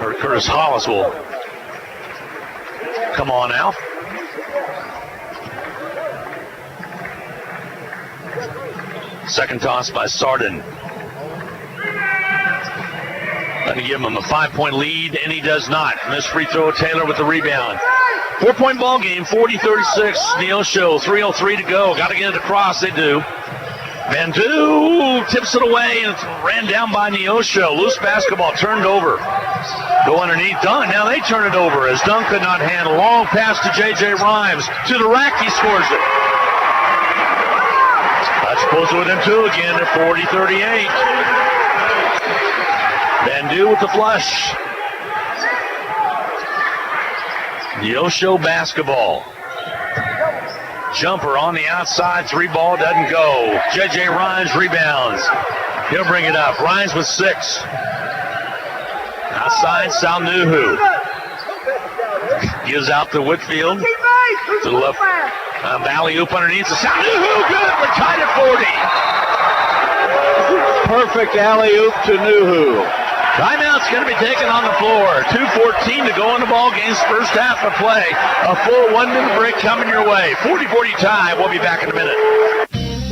Or Curtis Hollis will come on out. Second toss by Sarden. Going to give him a 5-point lead, and he does not. Missed free throw, Taylor with the rebound. 4-point ball game, 40-36. Neosho, 3:03 to go. Got to get it across. They do. Bandu tips it away, and it's ran down by Neosho. Loose basketball turned over. Go underneath Dunn. Now they turn it over as Dunn could not handle. Long pass to J.J. Rhymes. To the rack, he scores it. That's closer within two again at 40-38. Bandu with the flush. Neosho basketball. Jumper on the outside, 3-ball doesn't go. J.J. Rhymes rebounds. He'll bring it up. Rhymes with 6. Outside, Salnuhu. Gives out to Whitfield. To the left. Alley-oop underneath. Salnuhu, good. We're tied at 40. Perfect alley-oop to Nuhu. Timeout's going to be taken on the floor. 2:14 to go in the ball game's first half of play. A full 1-minute break coming your way. 40-40 tie. We'll be back in a minute.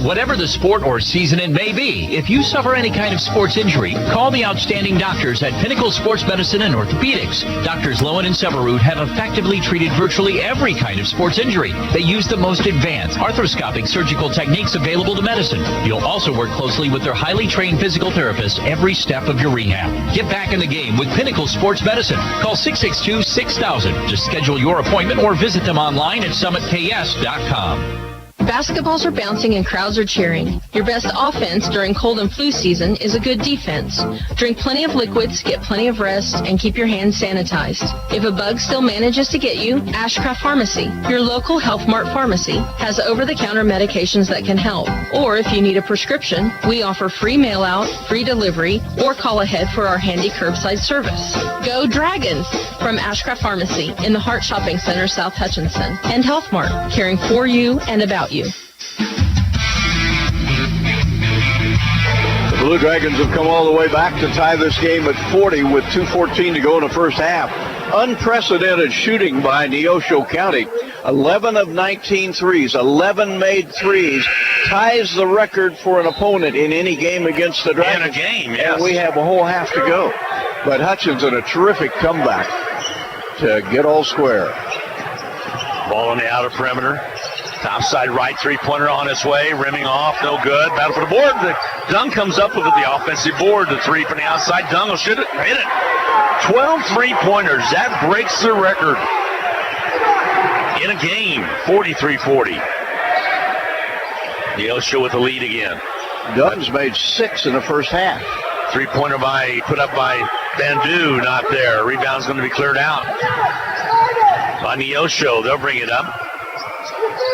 Whatever the sport or season it may be, if you suffer any kind of sports injury, call the outstanding doctors at Pinnacle Sports Medicine and Orthopedics. Doctors Lowen and Severud have effectively treated virtually every kind of sports injury. They use the most advanced arthroscopic surgical techniques available to medicine. You'll also work closely with their highly trained physical therapists every step of your rehab. Get back in the game with Pinnacle Sports Medicine. Call 662-6000 to schedule your appointment or visit them online at summitks.com. Basketballs are bouncing and crowds are cheering. Your best offense during cold and flu season is a good defense. Drink plenty of liquids, get plenty of rest, and keep your hands sanitized. If a bug still manages to get you, Ashcraft Pharmacy, your local Health Mart pharmacy, has over-the-counter medications that can help. Or if you need a prescription, we offer free mail-out, free delivery, or call ahead for our handy curbside service. Go Dragons! From Ashcraft Pharmacy in the Hart Shopping Center, South Hutchinson, and Health Mart, caring for you and about you. The Blue Dragons have come all the way back to tie this game at 40 with 2:14 to go in the first half. Unprecedented shooting by Neosho County. 11 of 19 threes, 11 made threes, ties the record for an opponent in any game against the Dragons. In a game, yes. And we have a whole half to go. But Hutchinson, a terrific comeback to get all square. Ball on the outer perimeter. Top side right, 3-pointer on its way. Rimming off, no good. Battle for the board. Dung comes up with the offensive board. The 3 from the outside. Dung will shoot it. Hit it. 12 3-pointers. That breaks the record in a game. 43-40. Neosho with the lead again. Dung's made 6 in the first half. 3-pointer put up by Bandu, not there. Rebound's going to be cleared out by Neosho. They'll bring it up.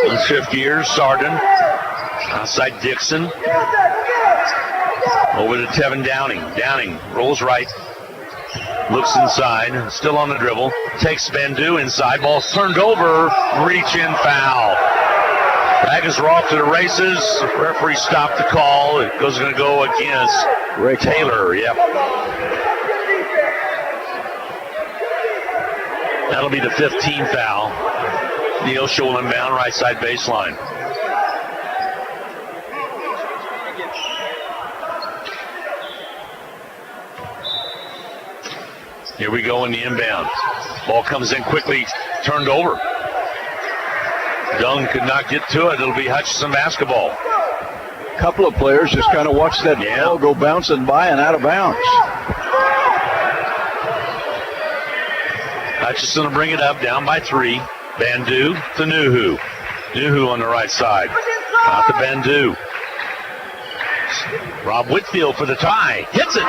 Let's shift gears. Sarden. Outside Dixon. Over to Tevin Downing. Downing rolls right. Looks inside. Still on the dribble. Takes Bandu inside. Ball's turned over. Reach in foul. Dragons are off to the races. Referee stopped the call. It goes going to go against Ray Taylor. Yep. That'll be the 15th foul. Neosho will inbound right side baseline. Here we go in the inbound. Ball comes in quickly, turned over. Dung could not get to it. It'll be Hutchinson basketball. A couple of players just kind of watched that ball go bouncing by and out of bounds. Hutchinson will bring it up, down by 3. Bandu to Nuhu. Nuhu on the right side. Out to Bandu. Rob Whitfield for the tie. Hits it.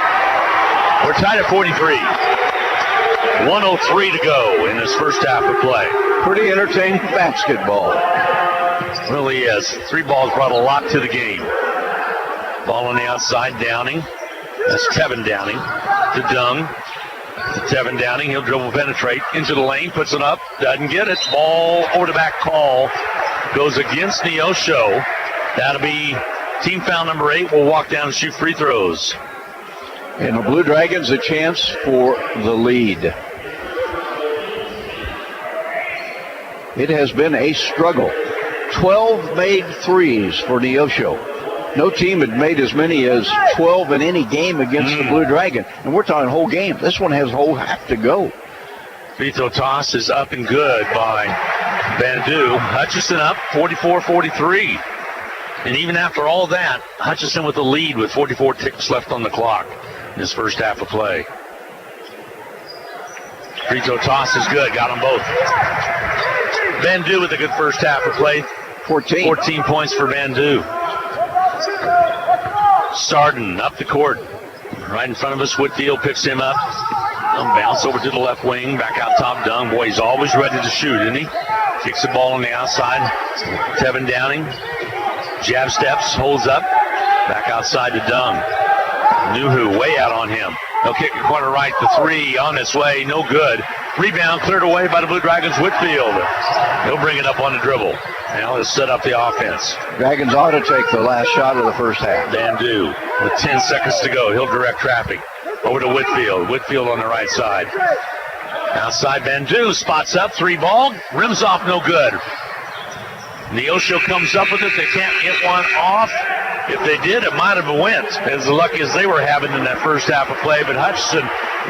We're tied at 43. 1:03 to go in this first half of play. Pretty entertaining basketball. Really is. 3 balls brought a lot to the game. Ball on the outside, Downing. That's Tevin Downing to Dung. To Tevin Downing, he'll dribble penetrate into the lane, puts it up, doesn't get it. Ball over the back call goes against Neosho. That'll be team foul number 8. We'll walk down and shoot free throws. And the Blue Dragons a chance for the lead. It has been a struggle. 12 made threes for Neosho. No team had made as many as 12 in any game against the Blue Dragon. And we're talking whole game. This one has a whole half to go. Free throw toss is up and good by Bandu. Hutchinson up 44-43. And even after all that, Hutchinson with the lead with 44 ticks left on the clock in his first half of play. Free throw toss is good. Got them both. Bandu with a good first half of play. 14 points for Bandu. Sarden up the court. Right in front of us. Whitfield picks him up. Bounce over to the left wing. Back out top. Dung. Boy, he's always ready to shoot, isn't he? Kicks the ball on the outside. Tevin Downing. Jab steps. Holds up. Back outside to Dung. Nuhu way out on him. They'll kick it corner right. The three on its way. No good. Rebound cleared away by the Blue Dragons. Whitfield. He'll bring it up on the dribble. Now he'll set up the offense. Dragons ought to take the last shot of the first half. Bandu with 10 seconds to go. He'll direct traffic. Over to Whitfield. Whitfield on the right side. Outside Bandu. Spots up. Three ball. Rims off. No good. Neosho comes up with it. They can't get one off. If they did, it might have went, as lucky as they were having in that first half of play. But Hutchinson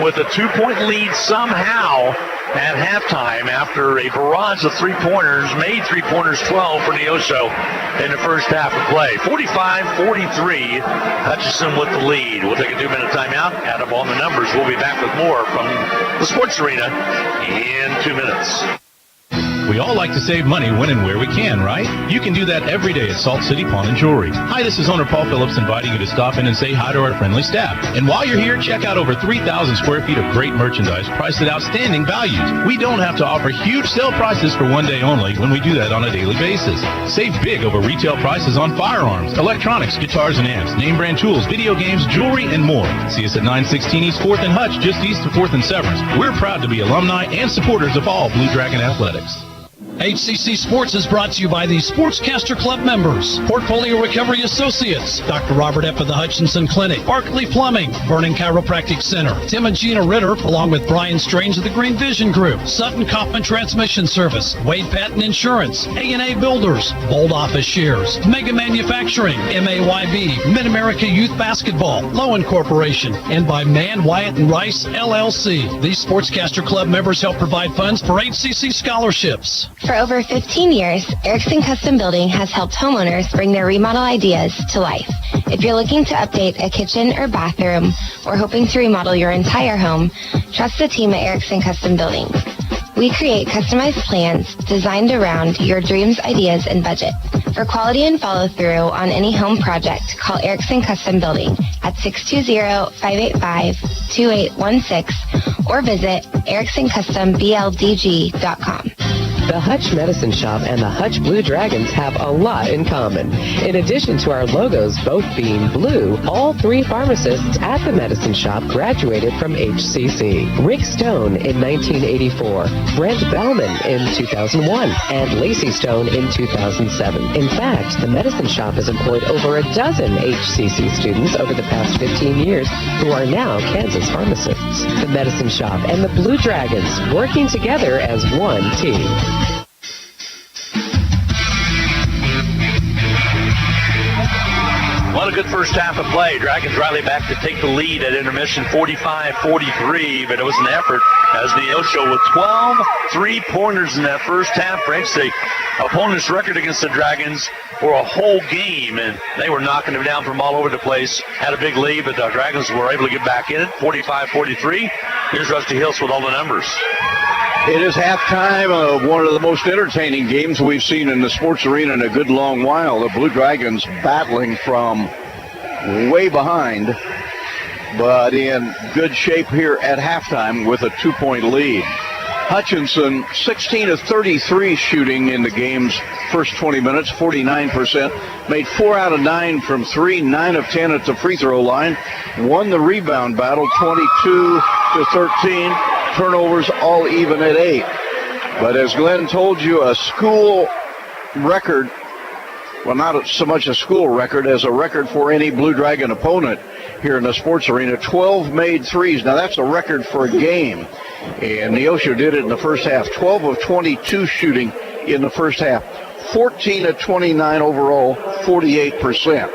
with a 2-point lead somehow at halftime after a barrage of three-pointers, made three-pointers 12 for Neosho in the first half of play. 45-43, Hutchinson with the lead. We'll take a 2-minute timeout, add up all the numbers. We'll be back with more from the Sports Arena in 2 minutes. We all like to save money when and where we can, right? You can do that every day at Salt City Pawn and Jewelry. Hi, this is owner Paul Phillips inviting you to stop in and say hi to our friendly staff. And while you're here, check out over 3,000 square feet of great merchandise priced at outstanding values. We don't have to offer huge sale prices for one day only when we do that on a daily basis. Save big over retail prices on firearms, electronics, guitars and amps, name brand tools, video games, jewelry, and more. See us at 916 East 4th and Hutch, just east of 4th and Severance. We're proud to be alumni and supporters of all Blue Dragon athletics. HCC Sports is brought to you by the Sportscaster Club members, Portfolio Recovery Associates, Dr. Robert F. of the Hutchinson Clinic, Barkley Plumbing, Vernon Chiropractic Center, Tim and Gina Ritter, along with Brian Strange of the Green Vision Group, Sutton Kaufman Transmission Service, Wade Patton Insurance, A&A Builders, Bold Office Shares, Mega Manufacturing, MAYB, Mid-America Youth Basketball, Lowen Corporation, and by Mann, Wyatt, and Rice, LLC. These Sportscaster Club members help provide funds for HCC scholarships. For over 15 years, Erickson Custom Building has helped homeowners bring their remodel ideas to life. If you're looking to update a kitchen or bathroom or hoping to remodel your entire home, trust the team at Erickson Custom Building. We create customized plans designed around your dreams, ideas, and budget. For quality and follow-through on any home project, call Erickson Custom Building at 620-585-2816 or visit ericksoncustomBLDG.com. The Hutch Medicine Shop and the Hutch Blue Dragons have a lot in common. In addition to our logos both being blue, all three pharmacists at the Medicine Shop graduated from HCC. Rick Stone in 1984, Brent Bellman in 2001, and Lacey Stone in 2007. In fact, the Medicine Shop has employed over a dozen HCC students over the past 15 years who are now Kansas pharmacists. The Medicine Shop and the Blue Dragons working together as one team. What a good first half of play. Dragons rally back to take the lead at intermission 45-43, but it was an effort as Neosho with 12 three-pointers in that first half breaks the opponent's record against the Dragons for a whole game, and they were knocking them down from all over the place. Had a big lead, but the Dragons were able to get back in it, 45-43. Here's Rusty Hills with all the numbers. It is halftime of one of the most entertaining games we've seen in the sports arena in a good long while. The Blue Dragons battling from way behind, but in good shape here at halftime with a 2-point lead. Hutchinson, 16 of 33 shooting in the game's first 20 minutes, 49%. Made 4 out of 9 from 3, 9 of 10 at the free throw line. Won the rebound battle, 22-13. Turnovers all even at 8. But as Glenn told you, a school record, well, not so much a school record as a record for any Blue Dragon opponent here in the sports arena. 12 made threes. Now that's a record for a game. And Neosho did it in the first half. 12 of 22 shooting in the first half. 14 of 29 overall, 48%.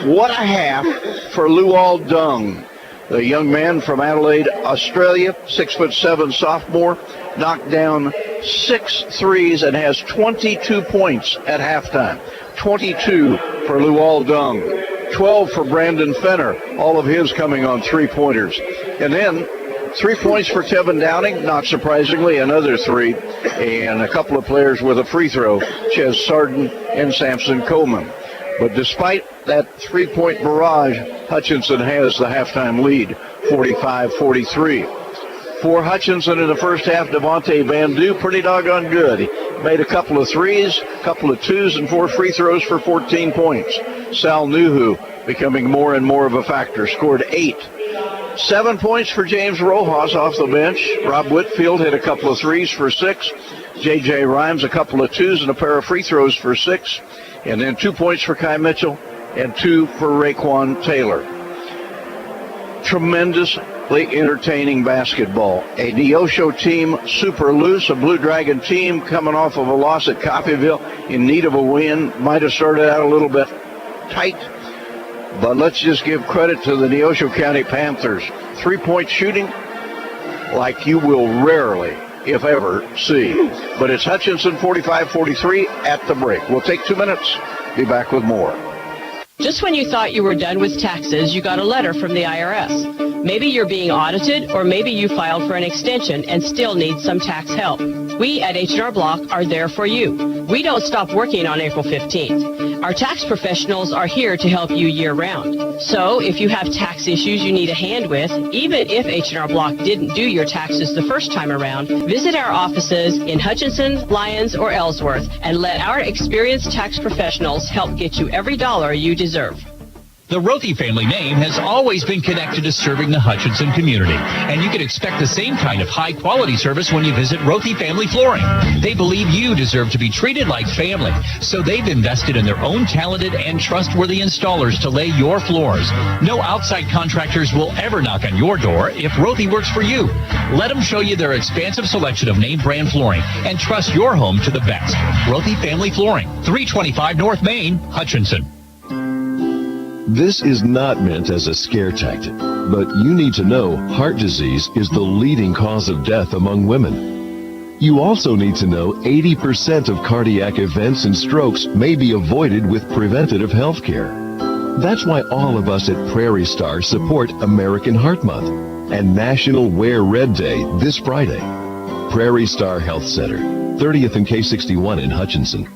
What a half for Luol Dung, the young man from Adelaide, Australia, 6'7" sophomore, knocked down 6 threes and has 22 points at halftime. 22 for Luol Dung, 12 for Brandon Fenner, all of his coming on three-pointers. And then 3 points for Tevin Downing, not surprisingly, another 3, and a couple of players with a free throw, Ches Sarden and Samson Coleman. But despite that 3-point barrage, Hutchinson has the halftime lead, 45-43. For Hutchinson in the first half, Devontae Van Dew, pretty doggone good. He made a couple of threes, a couple of twos, and 4 free throws for 14 points. Sal Nuhu becoming more and more of a factor, scored 8. 7 points for James Rojas off the bench. Rob Whitfield hit a couple of threes for 6. J.J. Rhymes a couple of twos and a pair of free throws for 6. And then 2 points for Kai Mitchell and 2 for Raekwon Taylor. Tremendously entertaining basketball. A Neosho team super loose, a Blue Dragon team coming off of a loss at Coffeyville in need of a win. Might have started out a little bit tight, but let's just give credit to the Neosho County Panthers. 3-point shooting like you will rarely, if ever, see. But it's Hutchinson 45-43 at the break. We'll take 2 minutes. Be back with more. Just when you thought you were done with taxes, you got a letter from the IRS. Maybe you're being audited, or maybe you filed for an extension and still need some tax help. We at H&R Block are there for you. We don't stop working on April 15th. Our tax professionals are here to help you year-round. So if you have tax issues you need a hand with, even if H&R Block didn't do your taxes the first time around, visit our offices in Hutchinson, Lyons, or Ellsworth and let our experienced tax professionals help get you every dollar you deserve. The Rothy family name has always been connected to serving the Hutchinson community, and you can expect the same kind of high-quality service when you visit Rothy Family Flooring. They believe you deserve to be treated like family, so they've invested in their own talented and trustworthy installers to lay your floors. No outside contractors will ever knock on your door if Rothy works for you. Let them show you their expansive selection of name brand flooring and trust your home to the best. Rothy Family Flooring, 325 North Main, Hutchinson. This is not meant as a scare tactic, but you need to know heart disease is the leading cause of death among women. You also need to know 80% of cardiac events and strokes may be avoided with preventative health care. That's why all of us at Prairie Star support American Heart Month and National Wear Red Day this Friday. Prairie Star Health Center, 30th and K61 in Hutchinson.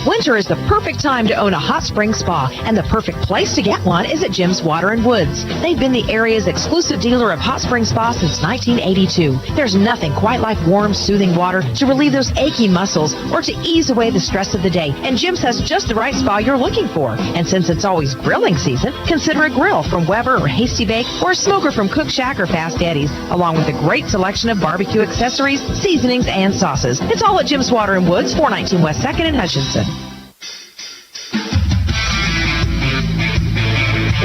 Winter is the perfect time to own a hot spring spa, and the perfect place to get one is at Jim's Water and Woods. They've been the area's exclusive dealer of hot spring spas since 1982. There's nothing quite like warm, soothing water to relieve those aching muscles or to ease away the stress of the day. And Jim's has just the right spa you're looking for. And since it's always grilling season, consider a grill from Weber or Hasty Bake, or a smoker from Cook Shack or Fast Eddie's, along with a great selection of barbecue accessories, seasonings, and sauces. It's all at Jim's Water and Woods, 419 West 2nd in Hutchinson.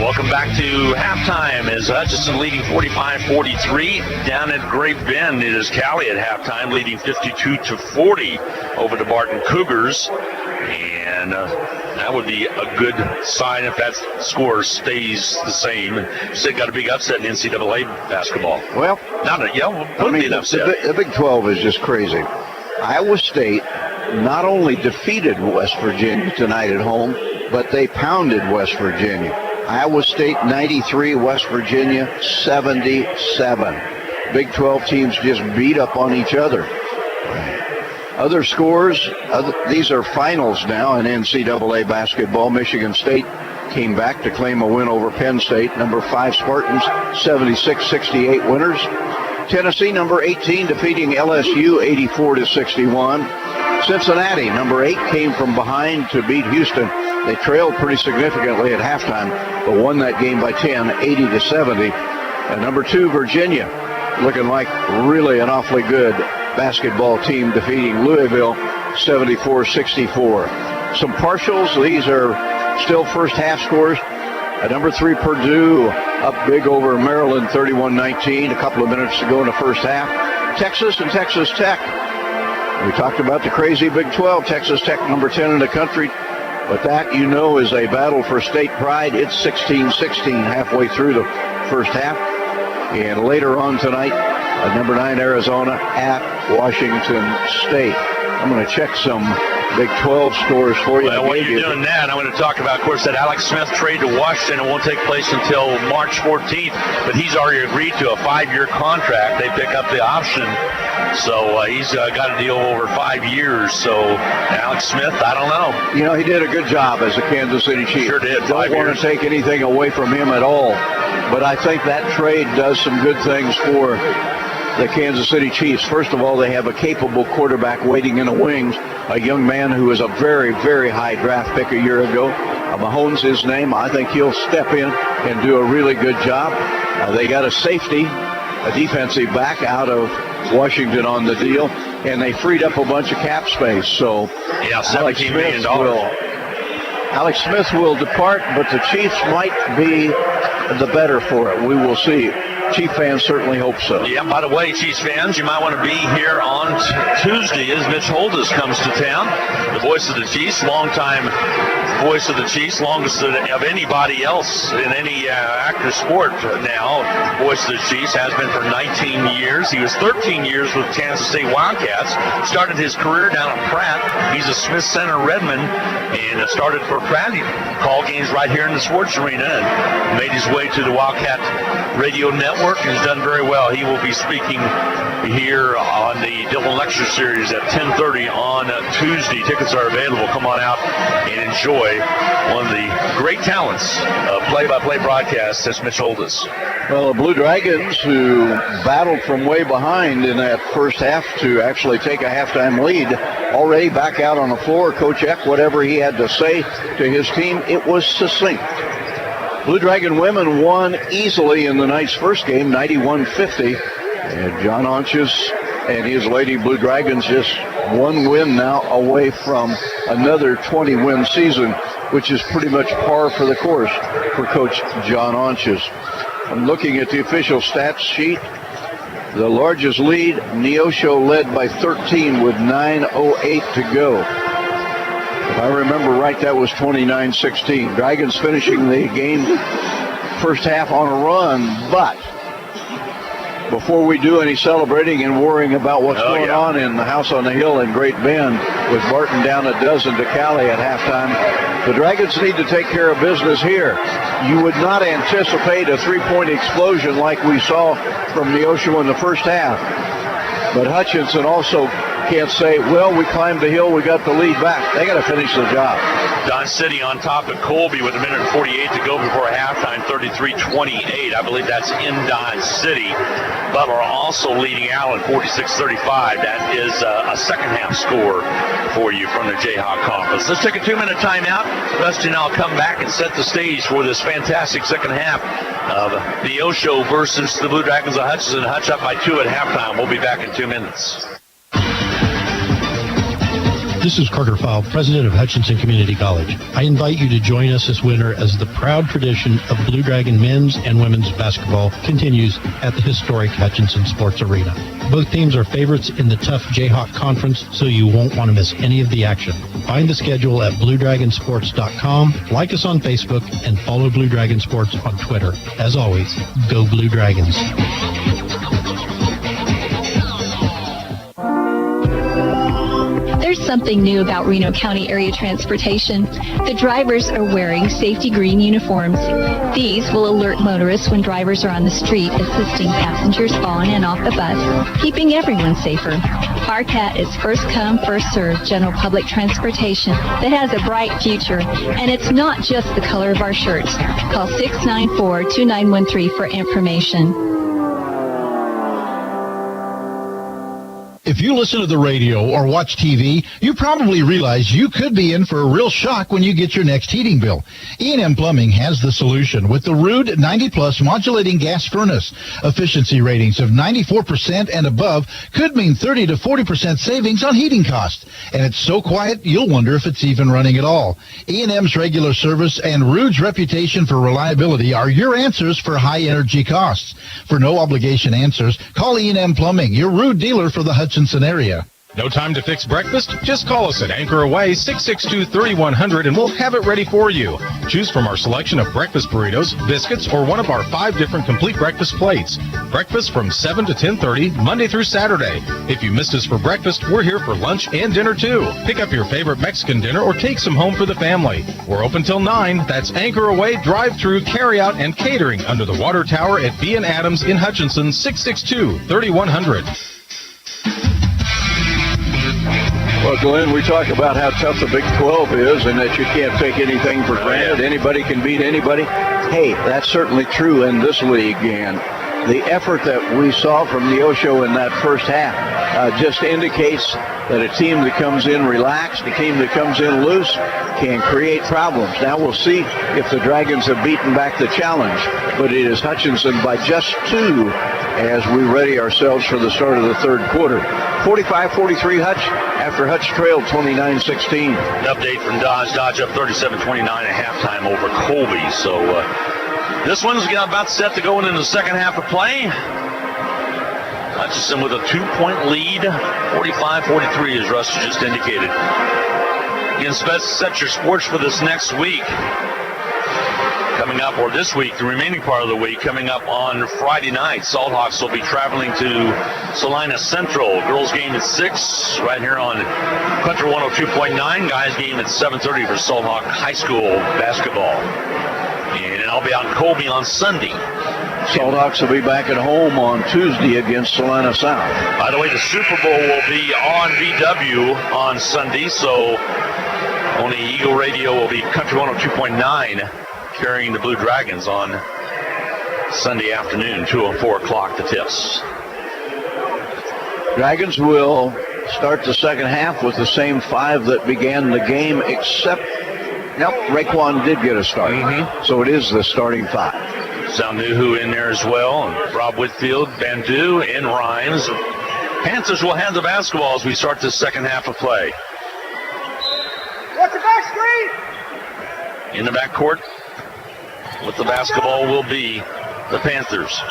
Welcome back to halftime as Hutchinson leading 45-43. Down at Great Bend, it is Cali at halftime leading 52-40 over the Barton Cougars. And that would be a good sign if that score stays the same. Still got a big upset in NCAA basketball. Well, be an upset. The Big 12 is just crazy. Iowa State not only defeated West Virginia tonight at home, but they pounded West Virginia. Iowa State 93, West Virginia 77. Big 12 teams just beat up on each other. Other scores, these are finals now in NCAA basketball. Michigan State came back to claim a win over Penn State. Number 5 Spartans, 76-68 winners. Tennessee, number 18, defeating LSU 84-61. Cincinnati, number 8, came from behind to beat Houston. They trailed pretty significantly at halftime, but won that game by 10, 80-70. And number 2, Virginia, looking like really an awfully good basketball team, defeating Louisville 74-64. Some partials, these are still first half scores. At number 3, Purdue up big over Maryland 31-19. A couple of minutes to go in the first half. Texas and Texas Tech. We talked about the crazy Big 12. Texas Tech, number 10 in the country, But that, you know, is a battle for state pride. It's 16-16 halfway through the first half. And later on tonight, number 9 Arizona at Washington State. I'm going to check some Big 12 scores for you. Well, while you're doing that, I'm going to talk about, of course, that Alex Smith trade to Washington. It won't take place until March 14th, but he's already agreed to a 5-year contract. They pick up the option, so he's got a deal over 5 years. So Alex Smith, I don't know. You know, he did a good job as a Kansas City Chief. Sure did. Don't want to take anything away from him at all, but I think that trade does some good things for the Kansas City Chiefs. First of all, they have a capable quarterback waiting in the wings, a young man who was a very, very high draft pick a year ago. Mahomes, his name. I think he'll step in and do a really good job. They got a safety, a defensive back out of Washington on the deal, and they freed up a bunch of cap space. So yeah, $17 million. Alex Smith will depart, but the Chiefs might be the better for it. We will see. Chief fans certainly hope so. Yeah, by the way, Chiefs fans, you might want to be here on Tuesday as Mitch Holthus comes to town. The voice of the Chiefs, longtime voice of the Chiefs, longest of anybody else in any active sport now. Voice of the Chiefs has been for 19 years. He was 13 years with Kansas State Wildcats. Started his career down at Pratt. He's a Smith Center Redmond and started for Pratt. He called games right here in the sports arena and made his way to the Wildcat Radio Network. And has done very well. He will be speaking here on the Dillon Lecture Series at 10:30 on Tuesday. Tickets are available. Come on out and enjoy one of the great talents of play-by-play broadcasts. That's Mitch Holthus. Well, the Blue Dragons, who battled from way behind in that first half to actually take a halftime lead, already back out on the floor. Coach Eck, whatever he had to say to his team, it was succinct. Blue Dragon women won easily in the night's first game, 91-50. And John Onches and his Lady Blue Dragons just one win now away from another 20-win season, which is pretty much par for the course for Coach John Onches. I'm looking at the official stats sheet. The largest lead, Neosho led by 13 with 9:08 to go. If I remember right, that was 29-16. Dragons finishing the game first half on a run, but before we do any celebrating and worrying about what's going on in the house on the hill in Great Bend with Barton down a dozen to Cali at halftime, the Dragons need to take care of business here. You would not anticipate a three-point explosion like we saw from Neosho in the first half, but Hutchinson also can't say, well, we climbed the hill, we got the lead back. They got to finish the job. Don City on top of Colby with 1:48 to go before halftime, 33-28. I believe that's in Don City. Butler also leading Allen 46-35. That is a second half score for you from the Jayhawk Conference. Let's take a 2-minute timeout. Rusty and I'll come back and set the stage for this fantastic second half of Neosho versus the Blue Dragons of Hutchinson. Hutch up by 2 at halftime. We'll be back in 2 minutes. This is Carter Fowle, president of Hutchinson Community College. I invite you to join us this winter as the proud tradition of Blue Dragon men's and women's basketball continues at the historic Hutchinson Sports Arena. Both teams are favorites in the tough Jayhawk Conference, so you won't want to miss any of the action. Find the schedule at BlueDragonSports.com, like us on Facebook, and follow Blue Dragon Sports on Twitter. As always, go Blue Dragons. There's something new about Reno County area transportation. The drivers are wearing safety green uniforms. These will alert motorists when drivers are on the street, assisting passengers on and off the bus, keeping everyone safer. RCAT is first come, first served general public transportation that has a bright future, and it's not just the color of our shirts. Call 694-2913 for information. If you listen to the radio or watch TV, you probably realize you could be in for a real shock when you get your next heating bill. E&M Plumbing has the solution with the Rude 90-plus modulating gas furnace. Efficiency ratings of 94% and above could mean 30 to 40% savings on heating costs. And it's so quiet, you'll wonder if it's even running at all. E&M's regular service and Rude's reputation for reliability are your answers for high energy costs. For no obligation answers, call E&M Plumbing, your Rude dealer for the Hutchinson area. No time to fix breakfast? Just call us at Anchor Away 662-3100 and we'll have it ready for you. Choose from our selection of breakfast burritos, biscuits, or one of our 5 different complete breakfast plates. Breakfast from 7 to 10:30, Monday through Saturday. If you missed us for breakfast, we're here for lunch and dinner too. Pick up your favorite Mexican dinner or take some home for the family. We're open till 9. That's Anchor Away, drive-through, carry-out, and catering under the water tower at B & Adams in Hutchinson, 662-3100. Well, Glenn, we talk about how tough the Big 12 is and that you can't take anything for granted. Anybody can beat anybody. Hey, that's certainly true in this league. And the effort that we saw from Neosho in that first half just indicates that a team that comes in relaxed, a team that comes in loose, can create problems. Now we'll see if the Dragons have beaten back the challenge. But it is Hutchinson by just 2 as we ready ourselves for the start of the third quarter. 45-43 Hutch after Hutch trailed 29-16. An update from Dodge. Dodge up 37-29 at halftime over Colby. So this one's about set to go into the second half of play. Hutchinson with a 2-point lead, 45-43 as Russ just indicated. Again, set your sports for this next week. Coming up, or this week, the remaining part of the week, coming up on Friday night, Salthawks will be traveling to Salina Central. Girls game at 6, right here on Country 102.9. Guys game at 7:30 for Salthawk High School basketball. And I'll be out in Colby on Sunday. Salthawks will be back at home on Tuesday against Salina South. By the way, the Super Bowl will be on VW on Sunday, so only Eagle Radio will be Country 102.9. carrying the Blue Dragons on Sunday afternoon, 2 and 4 o'clock, the tips. Dragons will start the second half with the same 5 that began the game, except, Raekwon did get a start. So it is the starting 5. Salnuhu in there as well, and Rob Whitfield, Bandu, and Rhymes. Panthers will have the basketball as we start the second half of play. What's the back screen? In the backcourt with the basketball will be the Panthers.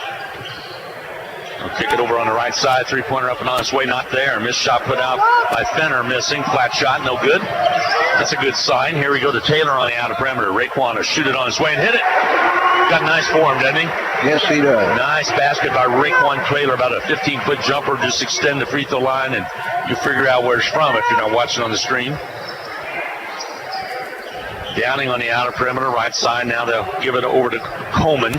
They'll kick it over on the right side. 3-pointer up and on its way, not there. Missed shot put out by Fenner, missing. Flat shot, no good. That's a good sign. Here we go to Taylor on the outer perimeter. Raekwon will shoot it on its way and hit it. Got a nice form, doesn't he? Yes, he does. Nice basket by Raekwon Taylor, about a 15-foot jumper. Just extend the free throw line, and you figure out where it's from if you're not watching on the stream. Downing on the outer perimeter, right side. Now they'll give it over to Coleman.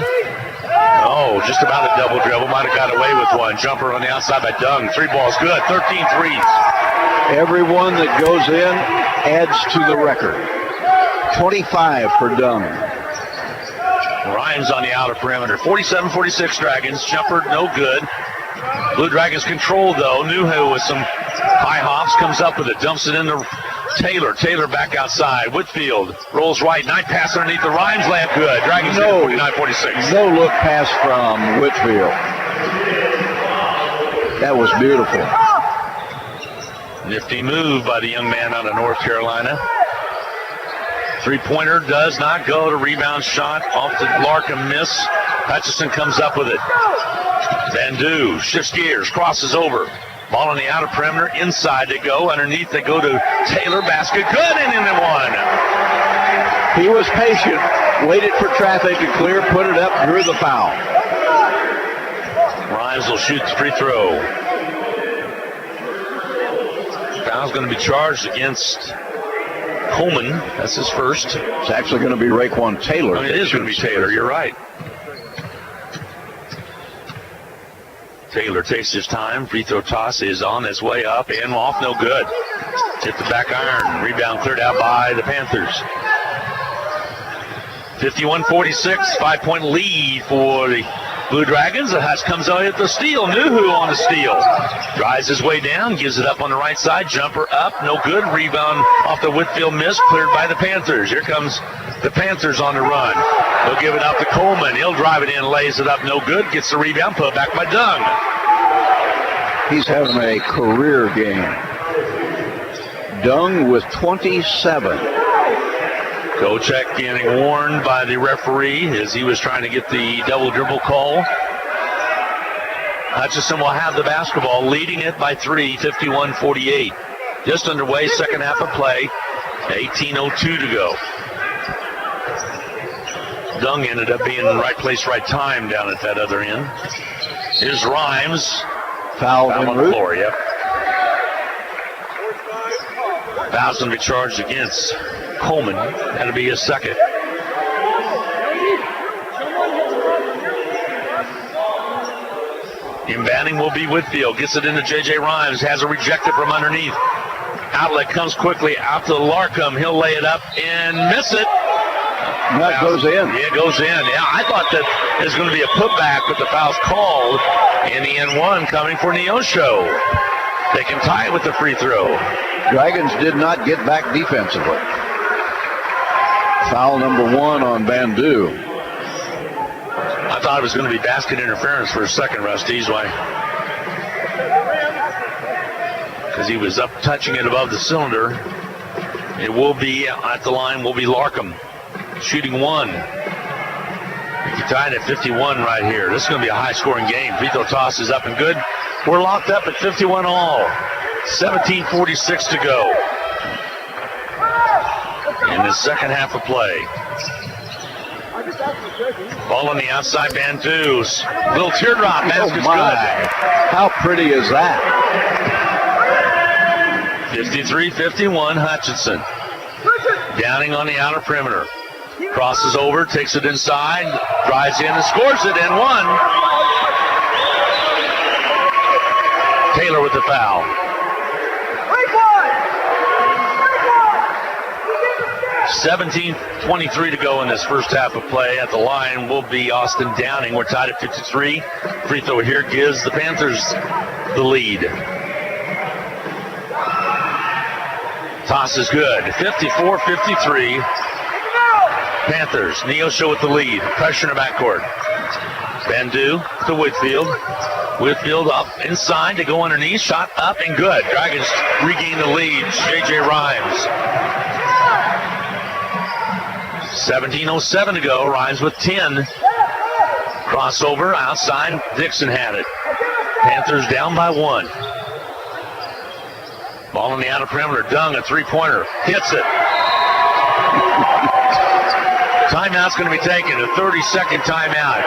Oh, just about a double dribble. Might have got away with one. Jumper on the outside by Dung. 3 balls good. 13 threes. Everyone that goes in adds to the record. 25 for Dung. Rhymes on the outer perimeter. 47-46 Dragons. Jumper no good. Blue Dragons control though. Nuhu with some high hops. Comes up with it. Dumps it in the Taylor. Taylor back outside. Whitfield rolls right. Night pass underneath the Rhymes layup good. Dragons 49-46. No look pass from Whitfield. That was beautiful. Nifty move by the young man out of North Carolina. 3-pointer does not go. The rebound shot off the Larkham miss. Hutchinson comes up with it. Bandu shifts gears, crosses over. Ball on the outer perimeter, inside they go. Underneath they go to Taylor, basket good, and in the one. He was patient, waited for traffic to clear, put it up, drew the foul. Rhymes will shoot the free throw. Foul's going to be charged against Coleman. That's his first. It's actually going to be Raekwon Taylor. It is going to be Taylor, you're right. Taylor takes his time. Free throw toss is on its way up and off, no good. Hit the back iron. Rebound cleared out by the Panthers. 51-46, 5-point lead for the Blue Dragons. The Hutch comes out at the steal. Nuhu on the steal. Drives his way down, gives it up on the right side. Jumper up, no good. Rebound off the Whitfield miss, cleared by the Panthers. Here comes the Panthers on the run. They'll give it up to Coleman. He'll drive it in, lays it up, no good. Gets the rebound, put back by Dung. He's having a career game. Dung with 27. Kochek getting warned by the referee as he was trying to get the double dribble call. Hutchinson will have the basketball, leading it by 3, 51-48. Just underway, second half of play, 18:02 to go. Dung ended up being in the right place, right time down at that other end. Here's Rhymes. Foul on the route. floor, yep. Foul's going to be charged against Coleman. That'll be his second. Inbounding will be Whitfield. Gets it into J.J. Rhymes. Has it rejected from underneath. Outlet comes quickly out to Larkham. He'll lay it up and miss it. That goes in. Yeah, it goes in. Yeah, I thought that there's going to be a putback, but the foul's called. And the N1 coming for Neosho. They can tie it with the free throw. Dragons did not get back defensively. Foul number 1 on Bandu. I thought it was going to be basket interference for a second, Rusty's way. Because he was up touching it above the cylinder. It will be at the line, will be Larkham. Shooting 1. He tied at 51 right here. This is going to be a high-scoring game. Free throw toss is up and good. We're locked up at 51 all. 17:46 to go in the second half of play. Ball on the outside, Bandu's. Little teardrop. Basket's good. How pretty is that? 53-51, Hutchinson. Downing on the outer perimeter. Crosses over, takes it inside, drives in and scores it, and 1. Taylor with the foul. 17:23 to go in this first half of play. At the line will be Austin Downing. We're tied at 53. Free throw here gives the Panthers the lead. Toss is good. 54-53. Panthers. Neosho with the lead. Pressure in the backcourt. Bandu to Whitfield. Whitfield up inside to go underneath. Shot up and good. Dragons regain the lead. J.J. Rhymes. 17:07 to go. Rhymes with 10. Crossover outside. Dixon had it. Panthers down by 1. Ball on the outer perimeter. Dung, a three-pointer. Hits it. Timeout's going to be taken. A 30-second timeout.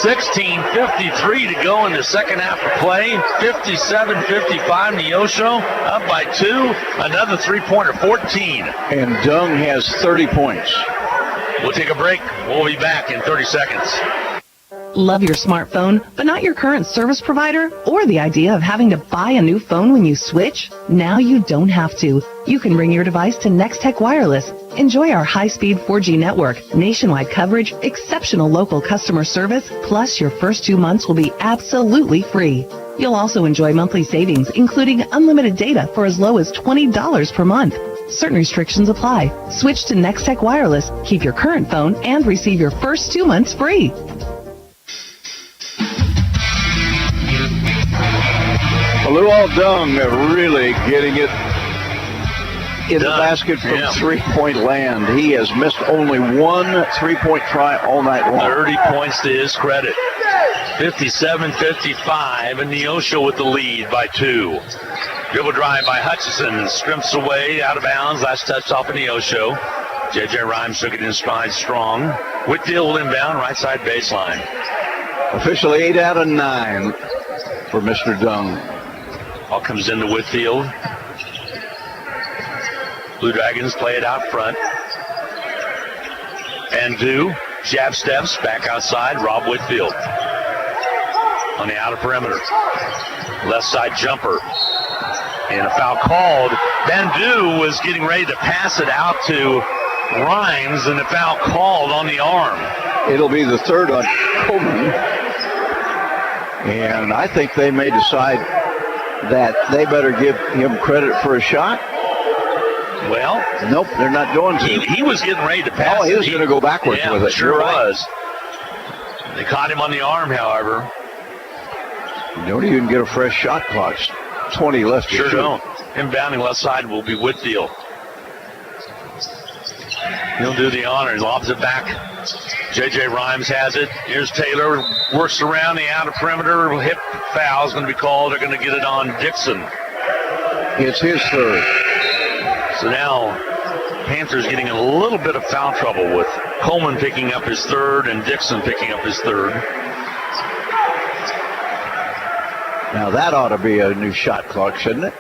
16:53 to go in the second half of play. 57-55. Neosho up by 2. Another three-pointer. 14. And Dung has 30 points. We'll take a break. We'll be back in 30 seconds. Love your smartphone, but not your current service provider? Or the idea of having to buy a new phone when you switch? Now you don't have to. You can bring your device to Next Tech Wireless. Enjoy our high-speed 4G network, nationwide coverage, exceptional local customer service, plus your first 2 months will be absolutely free. You'll also enjoy monthly savings, including unlimited data for as low as $20 per month. Certain restrictions apply. Switch to Next Tech Wireless, keep your current phone, and receive your first 2 months free. Luol Dung really getting it in the basket from three-point land. He has missed only 1 three-point try all night long. 30 points to his credit. 57-55, and Neosho with the lead by 2. Dribble drive by Hutchinson, scrimps away, out of bounds. Last touch off of Neosho. J.J. Rhymes took it in stride strong. Whitfield will inbound, right side baseline. Officially 8 out of 9 for Mr. Dung. Ball comes into Whitfield. Blue Dragons play it out front. Bandu, jab steps, back outside, Rob Whitfield. On the outer perimeter. Left side jumper. And a foul called. Bandu was getting ready to pass it out to Rhymes, and a foul called on the arm. It'll be the third on Coleman. And I think they may decide that they better give him credit for a shot. Well, nope, they're not going to. He was getting ready to pass. Oh, he was going to go backwards with it. Sure was. They caught him on the arm, however. You don't even get a fresh shot clock. 20 left. Sure don't. Inbounding left side will be Whitfield. He'll do the honors, lobs it back. J.J. Rhymes has it. Here's Taylor, works around the outer perimeter. Hip foul is going to be called. They're going to get it on Dixon. It's his third. So now Panthers getting a little bit of foul trouble with Coleman picking up his third and Dixon picking up his third. Now that ought to be a new shot clock, shouldn't it?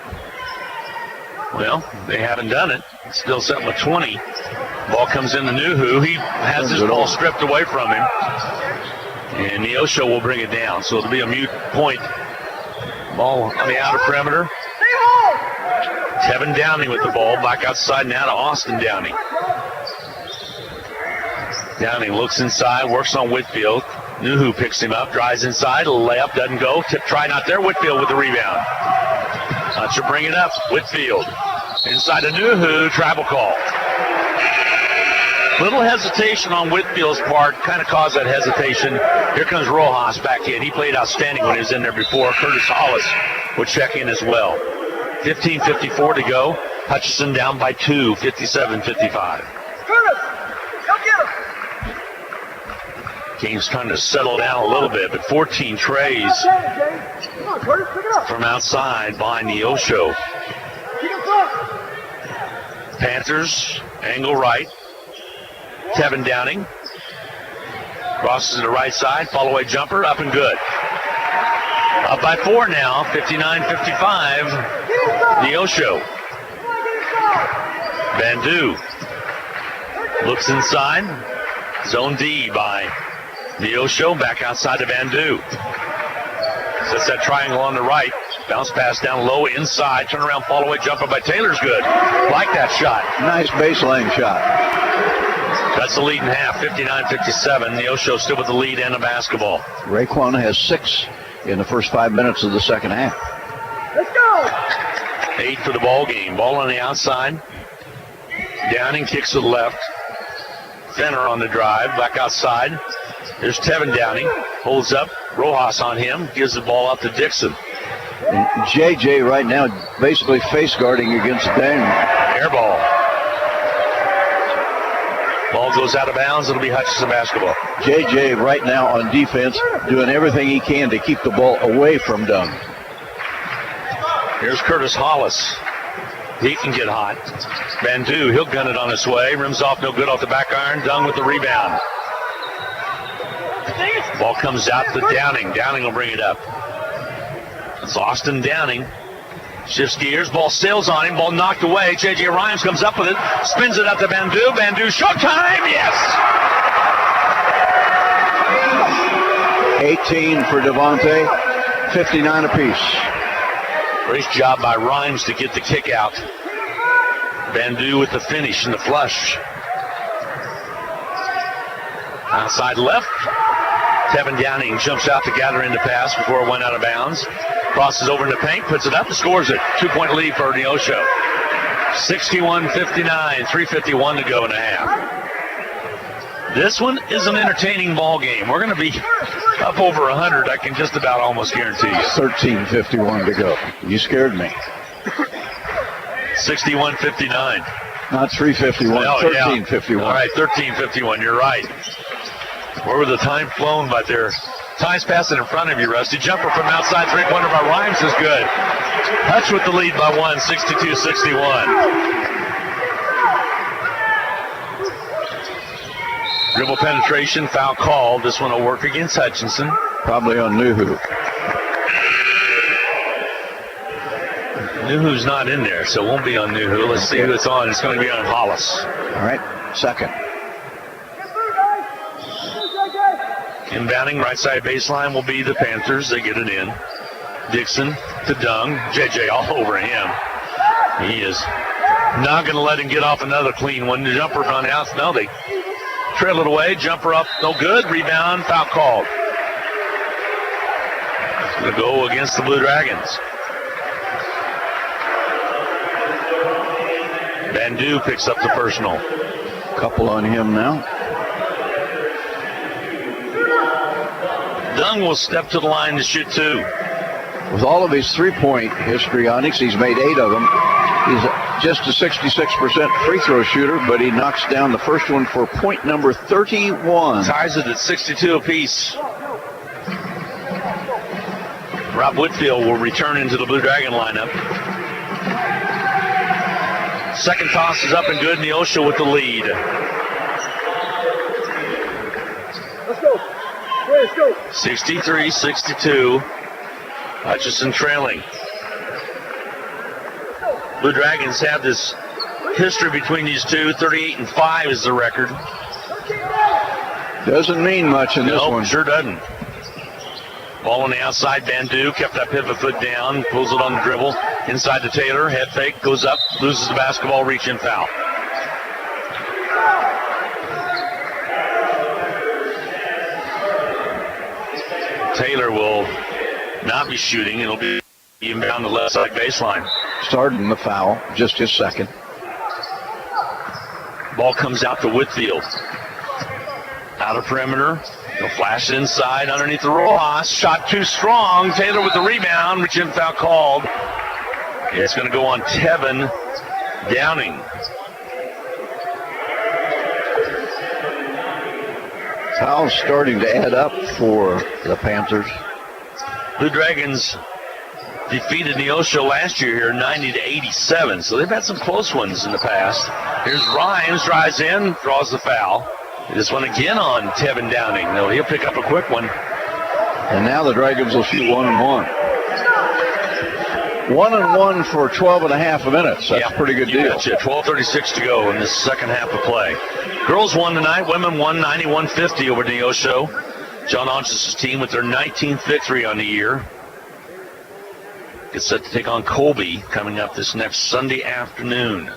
Well, they haven't done it. It's still set with 20. Ball comes in to Nuhu. He has his ball stripped away from him. And Neosho will bring it down. So it'll be a mute point. Ball on the outer perimeter. Tevin Downing with the ball. Back outside now to Austin Downing. Downing looks inside, works on Whitfield. Nuhu picks him up, drives inside, layup doesn't go. Tip try not there. Whitfield with the rebound. Should bring it up. Whitfield inside to Nuhu. Travel call. Little hesitation on Whitfield's part, kind of caused that hesitation. Here comes Rojas back in. He played outstanding when he was in there before. Curtis Hollis would check in as well. 15:54 to go. Hutchinson down by 2, 57-55. Game's trying to settle down a little bit, but 14 trays from outside by Neosho. Panthers, angle right. Tevin Downing crosses to the right side, follow-away jumper, up and good. Up by 4 now, 59-55. Neosho. Bandu looks inside. Zone D by Neosho, back outside to Bandu. Sets that triangle on the right. Bounce pass down low inside. Turnaround follow-away jumper by Taylor's good. Like that shot. Nice baseline shot. That's the lead in half, 59-57. Neosho still with the lead and the basketball. Raekwon has 6 in the first 5 minutes of the second half. Let's go! 8 for the ball game. Ball on the outside. Downing kicks to the left. Fenner on the drive, back outside. There's Tevin Downing, holds up. Rojas on him, gives the ball out to Dixon. And JJ right now basically face guarding against Downing. Air ball. Ball goes out of bounds. It'll be Hutchinson basketball. JJ right now on defense doing everything he can to keep the ball away from Dung. Here's Curtis Hollis. He can get hot. Bandu, he'll gun it on his way. Rims off, no good off the back iron. Dung with the rebound. Ball comes out to Downing. Downing will bring it up. It's Austin Downing. Shifts gears, ball sails on him, ball knocked away. J.J. Rhymes comes up with it, spins it up to Bandu. Bandu, showtime, yes! 18 for Devontae, 59 apiece. Great job by Rhymes to get the kick out. Bandu with the finish and the flush. Outside left. Tevin Downing jumps out to gather in the pass before it went out of bounds. Crosses over in the paint, puts it up and scores it. 2-point lead for Neosho. 61-59, 3:51 to go in a half. This one is an entertaining ball game. We're going to be up over 100, I can just about almost guarantee you. 13:51 to go. You scared me. 61-59. Not 3:51, 13:51. All right, 13:51, you're right. Where was the time flown by there? Time's passing in front of you, Rusty. Jumper from outside, three-pointer by Rhymes is good. Hutch with the lead by 1, 62-61. Dribble penetration, foul called. This one will work against Hutchinson. Probably on Nuhu. Nuhu's not in there, so it won't be on Nuhu. Let's see who it's on. It's going to be on Hollis. All right, second. Inbounding right side baseline will be the Panthers. They get it in. Dixon to Dung. JJ all over him. He is not going to let him get off another clean one. The jumper on the outs. No, they trail it away. Jumper up. No good. Rebound. Foul called. It's going to go against the Blue Dragons. Bandu picks up the personal. Couple on him now. Dung will step to the line to shoot 2. With all of his three-point histrionics, he's made 8 of them. He's just a 66% free throw shooter, but he knocks down the first one for point number 31. Ties it at 62 apiece. Rob Whitfield will return into the Blue Dragon lineup. Second toss is up and good. Neosho with the lead. Let's go. Let's go. 63-62. Hutchinson trailing. Blue Dragons have this history between these two. 38-5 is the record. Doesn't mean much in this one. Sure doesn't. Ball on the outside. Bandu kept that pivot foot down. Pulls it on the dribble. Inside to Taylor. Head fake. Goes up. Loses the basketball. Reach in foul. Taylor will not be shooting. It'll be inbound the left side baseline. Starting the foul. Just his second. Ball comes out to Whitfield. Out of perimeter. He'll flash it inside underneath the Rojas. Shot too strong. Taylor with the rebound. Reach in foul called. It's going to go on Tevin Downing. Foul's starting to add up for the Panthers. Blue Dragons defeated Neosho last year here 90-87, so they've had some close ones in the past. Here's Rhymes, drives in, draws the foul. This one again on Tevin Downing. No, he'll pick up a quick one. And now the Dragons will shoot 1-1. 1-1 for 12 and a half minutes. That's a pretty good deal. 12:36 to go in this second half of play. Girls won tonight. Women won 91-50 over Neosho. John Hodgson's team with their 19th victory on the year. Gets set to take on Colby coming up this next Sunday afternoon.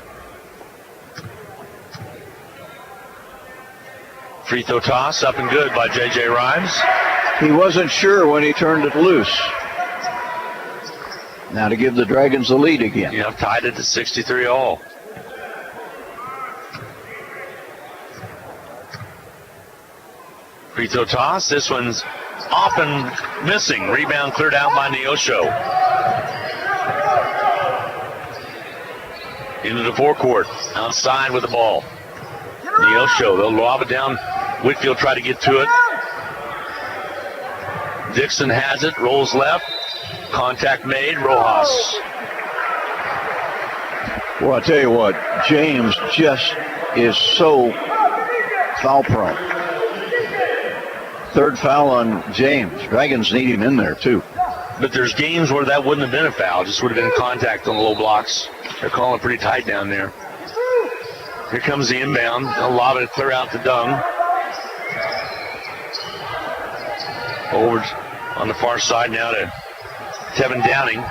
Free throw toss up and good by J.J. Rhymes. He wasn't sure when he turned it loose. Now to give the Dragons the lead again. Yeah, tied it to 63 all. Free throw toss. This one's often missing. Rebound cleared out by Neosho. Into the forecourt. Outside with the ball. Neosho, they'll lob it down. Whitfield tried to get to it. Dixon has it. Rolls left. Contact made. Rojas. Well, I tell you what, James just is so foul prone. Third foul on James. Dragons need him in there, too. But there's games where that wouldn't have been a foul. Just would have been contact on the low blocks. They're calling it pretty tight down there. Here comes the inbound. They'll lob it clear out to Dung. Over on the far side now to Tevin Downing.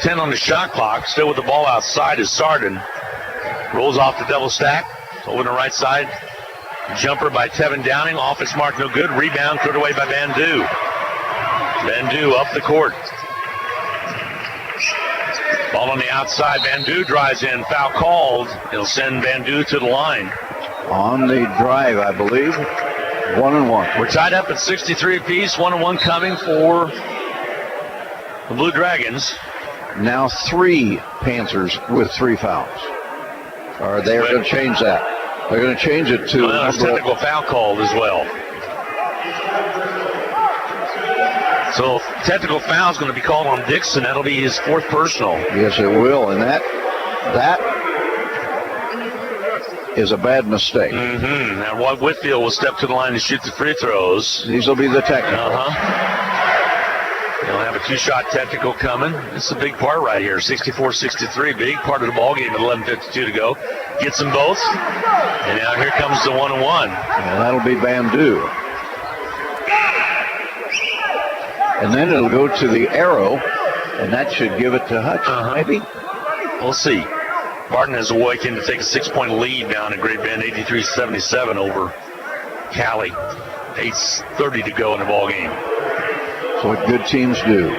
10 on the shot clock. Still with the ball outside is Sardin. Rolls off the double stack. Over the right side. Jumper by Tevin Downing. Off its mark, no good. Rebound cleared away by Bandu. Bandu up the court. Ball on the outside. Bandu drives in. Foul called. It'll send Bandu to the line. On the drive, I believe. 1-1. We're tied up at 63 apiece. 1-1 coming for the Blue Dragons. Now 3 Panthers with 3 fouls. Or they're going to change that. They're going to change it to... Well, technical foul called as well. So technical foul is going to be called on Dixon. That'll be his 4th personal. Yes, it will. And that is a bad mistake. Mm-hmm. Now Whitfield will step to the line to shoot the free throws. These will be the technical. They'll have a 2-shot technical coming. This is a big part right here. 64-63, big part of the ball game at 11:52 to go. Gets them both. And now here comes the 1-1. And that'll be Bandu. And then it'll go to the arrow, and that should give it to Hutch, maybe? We'll see. Barton has awakened to take a 6-point lead down at Great Bend, 83-77 over Cali. 8:30 to go in the ball game. That's what good teams do.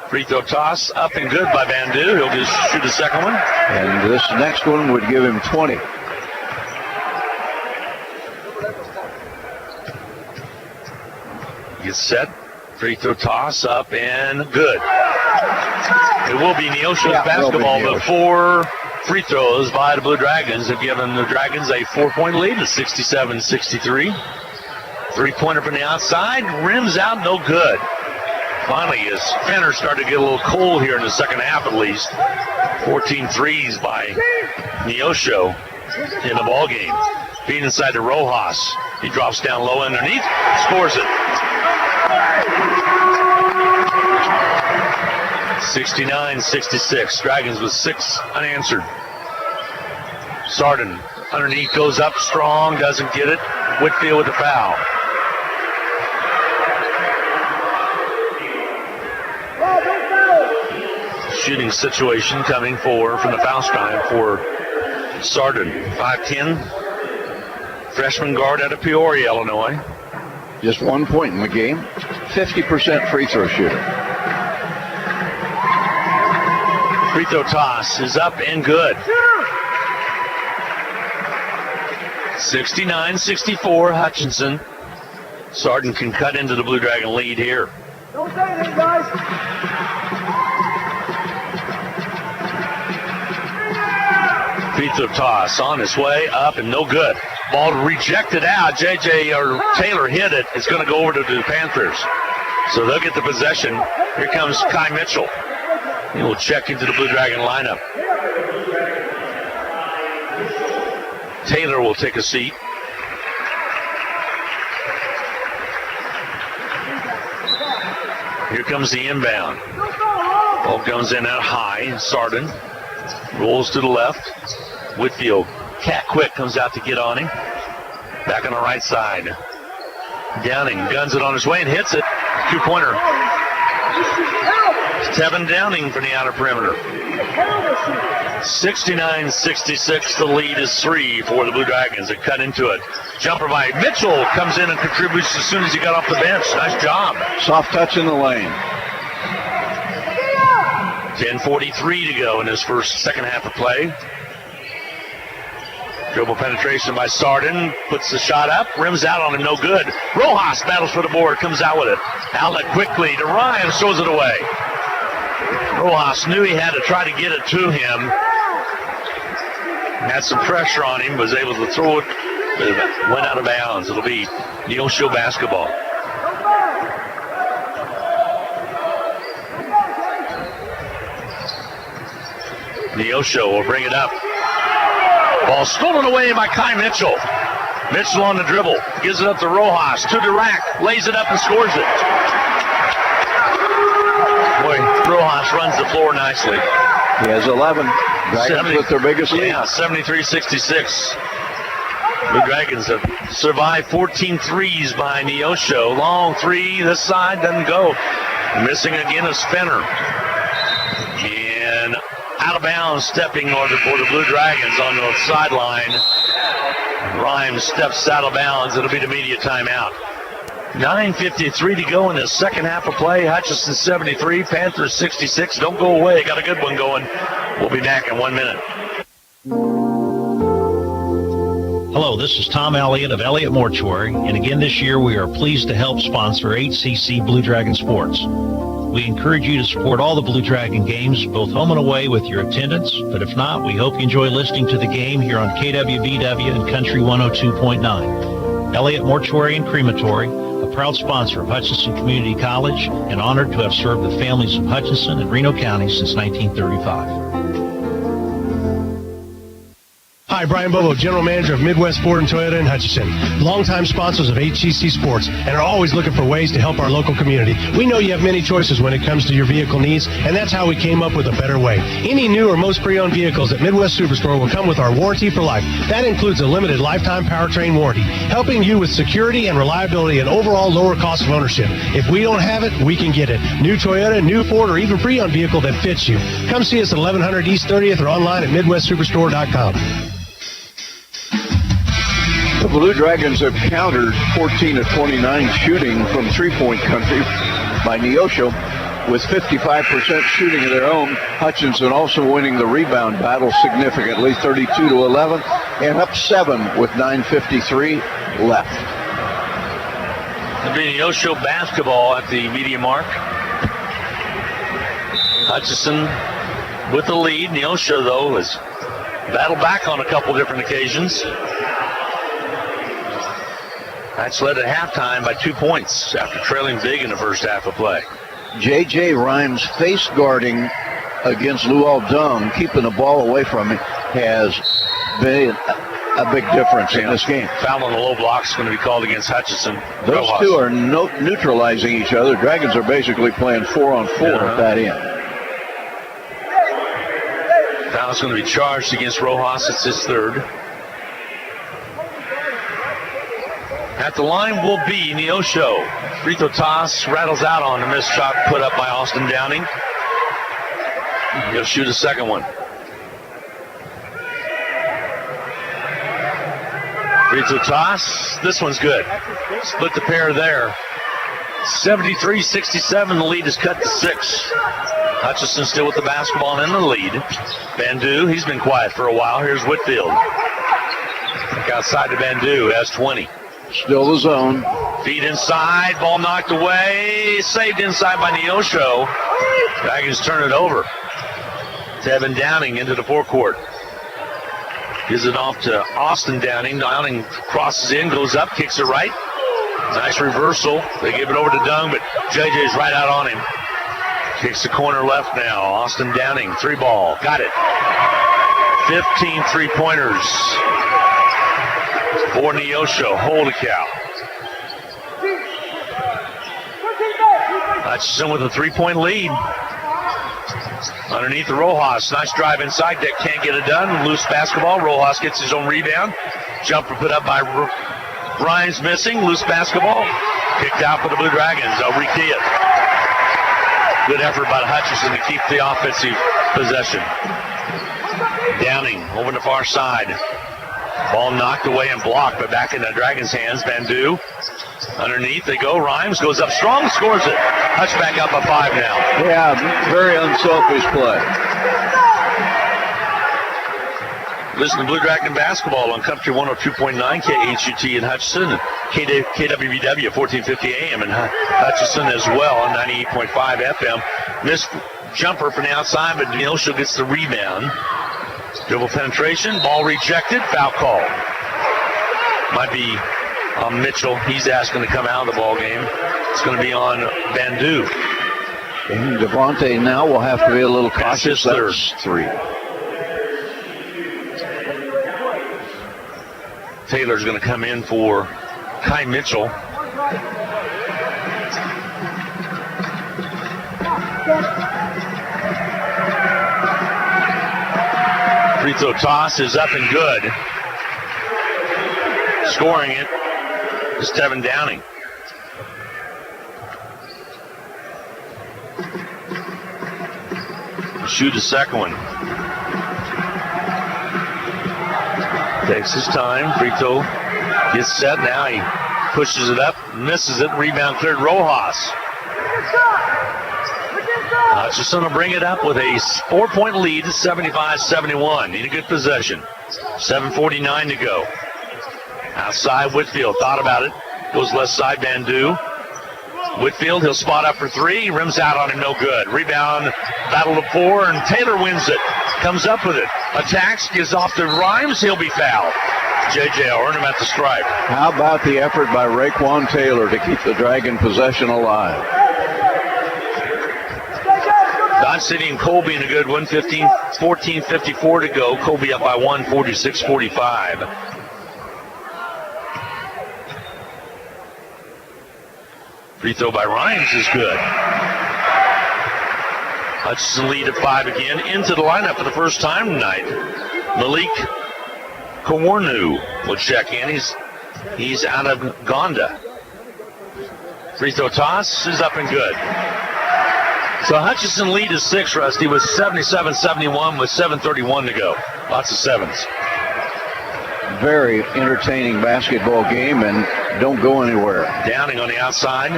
Free throw toss up and good by Bandu. He'll just shoot the second one. And this next one would give him 20. Gets set. Free throw toss up and good. It will be Neosho's basketball, but 4 free throws by the Blue Dragons have given the Dragons a 4-point lead at 67-63. Three-pointer from the outside, rims out, no good. Finally, as Fenner started to get a little cold here in the second half at least. 14 threes by Neosho in the ball game. Feed inside to Rojas. He drops down low underneath, scores it. 69-66. Dragons with 6 unanswered. Sarden underneath, goes up strong, doesn't get it. Whitfield with the foul. Shooting situation coming from the foul line for Sarden. 5'10", freshman guard out of Peoria, Illinois. Just 1 point in the game. 50% free throw shooter. Free throw toss is up and good. 69-64, Hutchinson. Sarden can cut into the Blue Dragon lead here. Don't say anything, guys. Free throw toss on its way up and no good. Ball rejected out. Taylor hit it. It's going to go over to the Panthers. So they'll get the possession. Here comes Kai Mitchell. He will check into the Blue Dragon lineup. Taylor will take a seat. Here comes the inbound. Ball comes in out high. Sarden rolls to the left. Whitfield, cat quick, comes out to get on him. Back on the right side. Downing guns it on his way and hits it. 2-pointer. Tevin Downing from the outer perimeter. 69-66. The lead is 3 for the Blue Dragons. They cut into it. Jumper by Mitchell comes in and contributes as soon as he got off the bench. Nice job. Soft touch in the lane. 10:43 to go in his second half of play. Dribble penetration by Sarden. Puts the shot up. Rims out on him. No good. Rojas battles for the board. Comes out with it. Outlet quickly to Ryan. Throws it away. Rojas knew he had to try to get it to him. Had some pressure on him. Was able to throw it. But it went out of bounds. It'll be Neosho basketball. Neosho will bring it up. Ball stolen away by Kai Mitchell. Mitchell on the dribble. Gives it up to Rojas. To Dirac. Lays it up and scores it. Boy, Rojas runs the floor nicely. He has 11. Dragons with their biggest lead. Yeah, 73-66. The Dragons have survived 14 threes by Neosho. Long three. This side doesn't go. Missing again is Fenner. And out of bounds, stepping for the Blue Dragons on the sideline. Rhymes steps out of bounds. It'll be the immediate timeout. 9:53 to go in the second half of play. Hutchinson 73, Panthers 66. Don't go away. Got a good one going. We'll be back in 1 minute. Hello, this is Tom Elliott of Elliott Mortuary, and again this year we are pleased to help sponsor HCC Blue Dragon Sports. We encourage you to support all the Blue Dragon games, both home and away, with your attendance, but if not, we hope you enjoy listening to the game here on KWBW and Country 102.9. Elliott Mortuary and Crematory, a proud sponsor of Hutchinson Community College, and honored to have served the families of Hutchinson and Reno County since 1935. Hi, Brian Bobo, General Manager of Midwest Ford and Toyota in Hutchinson. Longtime sponsors of HCC Sports and are always looking for ways to help our local community. We know you have many choices when it comes to your vehicle needs, and that's how we came up with a better way. Any new or most pre-owned vehicles at Midwest Superstore will come with our warranty for life. That includes a limited lifetime powertrain warranty, helping you with security and reliability and overall lower cost of ownership. If we don't have it, we can get it. New Toyota, new Ford, or even pre-owned vehicle that fits you. Come see us at 1100 East 30th or online at MidwestSuperstore.com. The Blue Dragons have countered 14 of 29 shooting from three-point country by Neosho with 55% shooting of their own. Hutchinson also winning the rebound battle significantly, 32-11, and up 7 with 9:53 left. It'll be Neosho basketball at the media mark. Hutchinson with the lead. Neosho, though, has battled back on a couple different occasions. That's led at halftime by 2 points after trailing big in the first half of play. J.J. Rhymes face guarding against Luol Dung, keeping the ball away from him, has been a big difference in this game. Foul on the low block is going to be called against Hutchinson. Those two are neutralizing each other. Dragons are basically playing 4-on-4 at that end. Foul is going to be charged against Rojas. It's his third. At the line will be Neosho. Free throw toss rattles out on the missed shot put up by Austin Downing. He'll shoot a second one. Free throw toss. This one's good. Split the pair there. 73-67. The lead is cut to 6. Hutchinson still with the basketball and in the lead. Bandu, he's been quiet for a while. Here's Whitfield. Back outside to Bandu, has 20. Still the zone. Feed inside, ball knocked away. Saved inside by Neosho. Dragons turn it over. Tevin Downing into the forecourt. Gives it off to Austin Downing. Downing crosses in, goes up, kicks it right. Nice reversal. They give it over to Dung, but JJ's right out on him. Kicks the corner left now. Austin Downing, 3-ball. Got it. 15 3-pointers for Neosho. Holy cow. Hutchinson with a 3-point lead. Underneath the Rojas. Nice drive inside. Deck can't get it done. Loose basketball. Rojas gets his own rebound. Jumper put up by Ryan's missing. Loose basketball. Kicked out for the Blue Dragons. They'll rekey it. Good effort by Hutchinson to keep the offensive possession. Downing over the far side. Ball knocked away and blocked, but back in the Dragons' hands. Bandu. Underneath they go. Rhymes goes up strong, scores it. Hutch back up by 5 now. Yeah, very unselfish play. Listen to Blue Dragon basketball on Country 102.9 KHUT in Hutchinson, and KWBW 1450 AM in Hutchinson as well on 98.5 FM. Missed jumper from the outside, but Neosho gets the rebound. Dribble penetration, ball rejected, foul call. Might be on Mitchell. He's asking to come out of the ball game. It's going to be on Bandu. And Devontae now will have to be a little cautious. That's 3. Taylor's going to come in for Kai Mitchell. Free throw toss is up and good. Scoring it is Tevin Downing. Shoot a second one. Takes his time. Free throw gets set. Now he pushes it up, misses it. Rebound cleared. Rojas. Hutchinson will bring it up with a 4-point lead, 75-71. Need a good possession. 7:49 to go. Outside, Whitfield thought about it. Goes left side, Bandu. Whitfield, he'll spot up for 3. Rims out on him, no good. Rebound, battle of 4, and Taylor wins it. Comes up with it. Attacks, gives off to Rhymes. He'll be fouled. JJ will earn him at the stripe. How about the effort by Raekwon Taylor to keep the Dragon possession alive? Dodge City and Colby in a good one. 14:54 to go. Colby up by 1, 46-45. Free throw by Rhymes is good. Hutchinson lead at 5 again. Into the lineup for the first time tonight. Malik Kawarnu will check in. He's out of Gonda. Free throw toss is up and good. So Hutchinson lead is 6, Rusty, with 77-71 with 7:31 to go. Lots of 7s. Very entertaining basketball game, and don't go anywhere. Downing on the outside.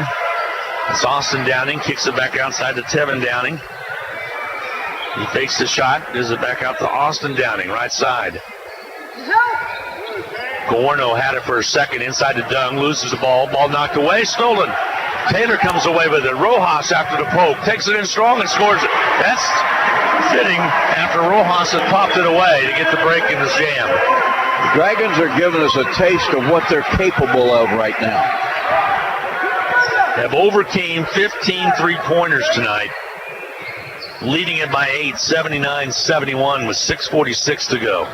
It's Austin Downing. Kicks it back outside to Tevin Downing. He fakes the shot. Gives it back out to Austin Downing, right side. Gorno had it for a second inside to Dung, loses the ball knocked away, stolen. Taylor comes away with it. Rojas after the poke, takes it in strong and scores it. That's fitting after Rojas has popped it away to get the break in this jam. The Dragons are giving us a taste of what they're capable of right now. Have overcame 15 three-pointers tonight, leading it by 8, 79-71 with 6:46 to go.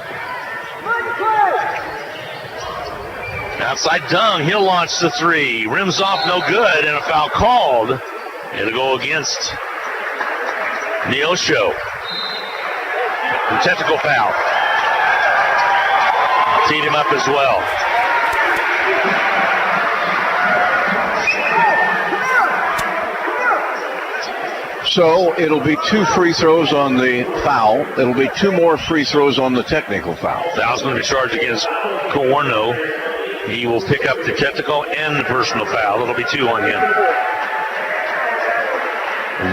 Outside Dung, he'll launch the three. Rims off, no good, and a foul called. It'll go against Neosho. Technical foul. Teed him up as well. So it'll be 2 free throws on the foul. It'll be 2 more free throws on the technical foul. Foul's going to be charged against Corno. He will pick up the technical and the personal foul. It'll be 2 on him.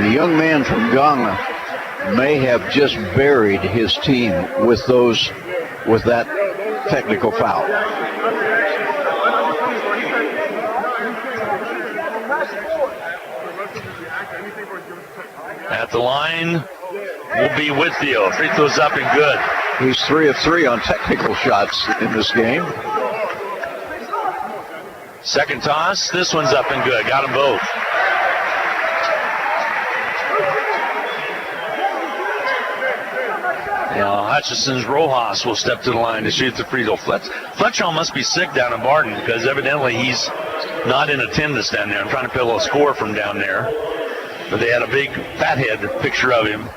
The young man from Ghana may have just buried his team with that technical foul. At the line will be Whitfield. Free throws up and good. He's 3 of 3 on technical shots in this game. Second toss. This one's up and good. Got them both. Now Hutchinson's Rojas will step to the line to shoot the free throw. Fletcher must be sick down in Barton because evidently he's not in attendance down there. I'm trying to pull a score from down there. But they had a big fathead picture of him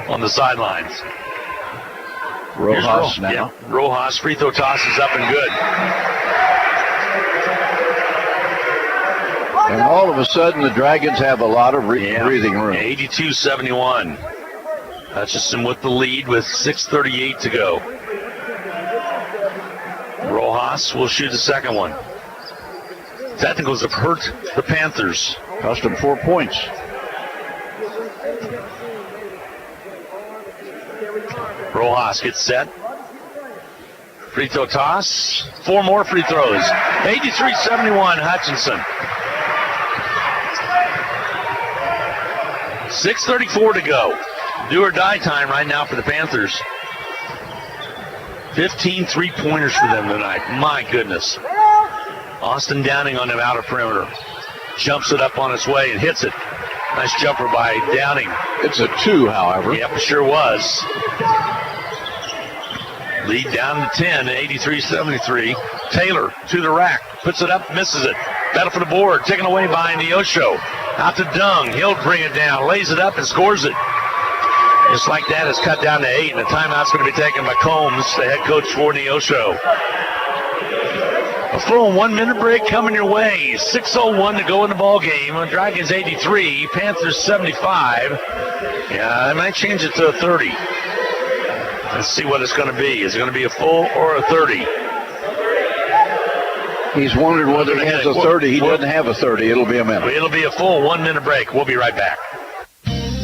on the sidelines. Rojas now. Yeah, Rojas, free throw toss is up and good. And all of a sudden, the Dragons have a lot of breathing room. 82-71. Hutchinson with the lead with 6:38 to go. Rojas will shoot the second one. Technicals have hurt the Panthers. Cost them 4 points. Rojas gets set. Free throw toss. 4 more free throws. 83-71 Hutchinson. 6:34 to go. Do or die time right now for the Panthers. 15 three-pointers for them tonight. My goodness. Austin Downing on the outer perimeter. Jumps it up on its way and hits it. Nice jumper by Downing. It's a 2, however. Yep, it sure was. Lead down to 10, 83-73. Taylor to the rack. Puts it up, misses it. Battle for the board. Taken away by Neosho. Out to Dung. He'll bring it down. Lays it up and scores it. Just like that, it's cut down to 8, and the timeout's going to be taken by Combs, the head coach for Neosho. A full 1-minute break coming your way. 6:01 to go in the ball game. Dragons 83, Panthers 75. Yeah, they might change it to a 30. Let's see what it's going to be. Is it going to be a full or a 30? He's wondered whether he has a 30. He doesn't have a 30. It'll be a minute. It'll be a full 1-minute break. We'll be right back.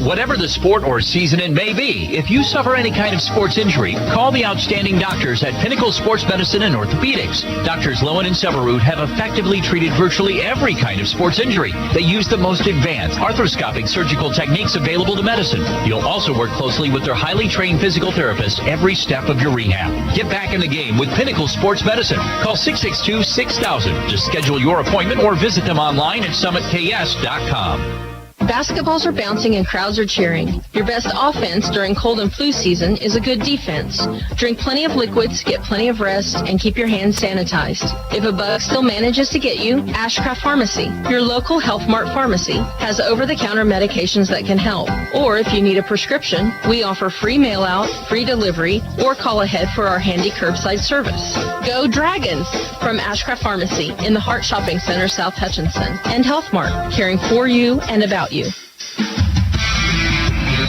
Whatever the sport or season it may be, if you suffer any kind of sports injury, call the outstanding doctors at Pinnacle Sports Medicine and Orthopedics. Doctors Lowen and Severud have effectively treated virtually every kind of sports injury. They use the most advanced arthroscopic surgical techniques available to medicine. You'll also work closely with their highly trained physical therapists every step of your rehab. Get back in the game with Pinnacle Sports Medicine. Call 662-6000 to schedule your appointment or visit them online at summitks.com. Basketballs are bouncing and crowds are cheering. Your best offense during cold and flu season is a good defense. Drink plenty of liquids, get plenty of rest, and keep your hands sanitized. If a bug still manages to get you, Ashcraft Pharmacy, your local Health Mart pharmacy, has over-the-counter medications that can help. Or if you need a prescription, we offer free mail-out, free delivery, or call ahead for our handy curbside service. Go Dragons! From Ashcraft Pharmacy in the Hart Shopping Center, South Hutchinson, and Health Mart, caring for you and about you.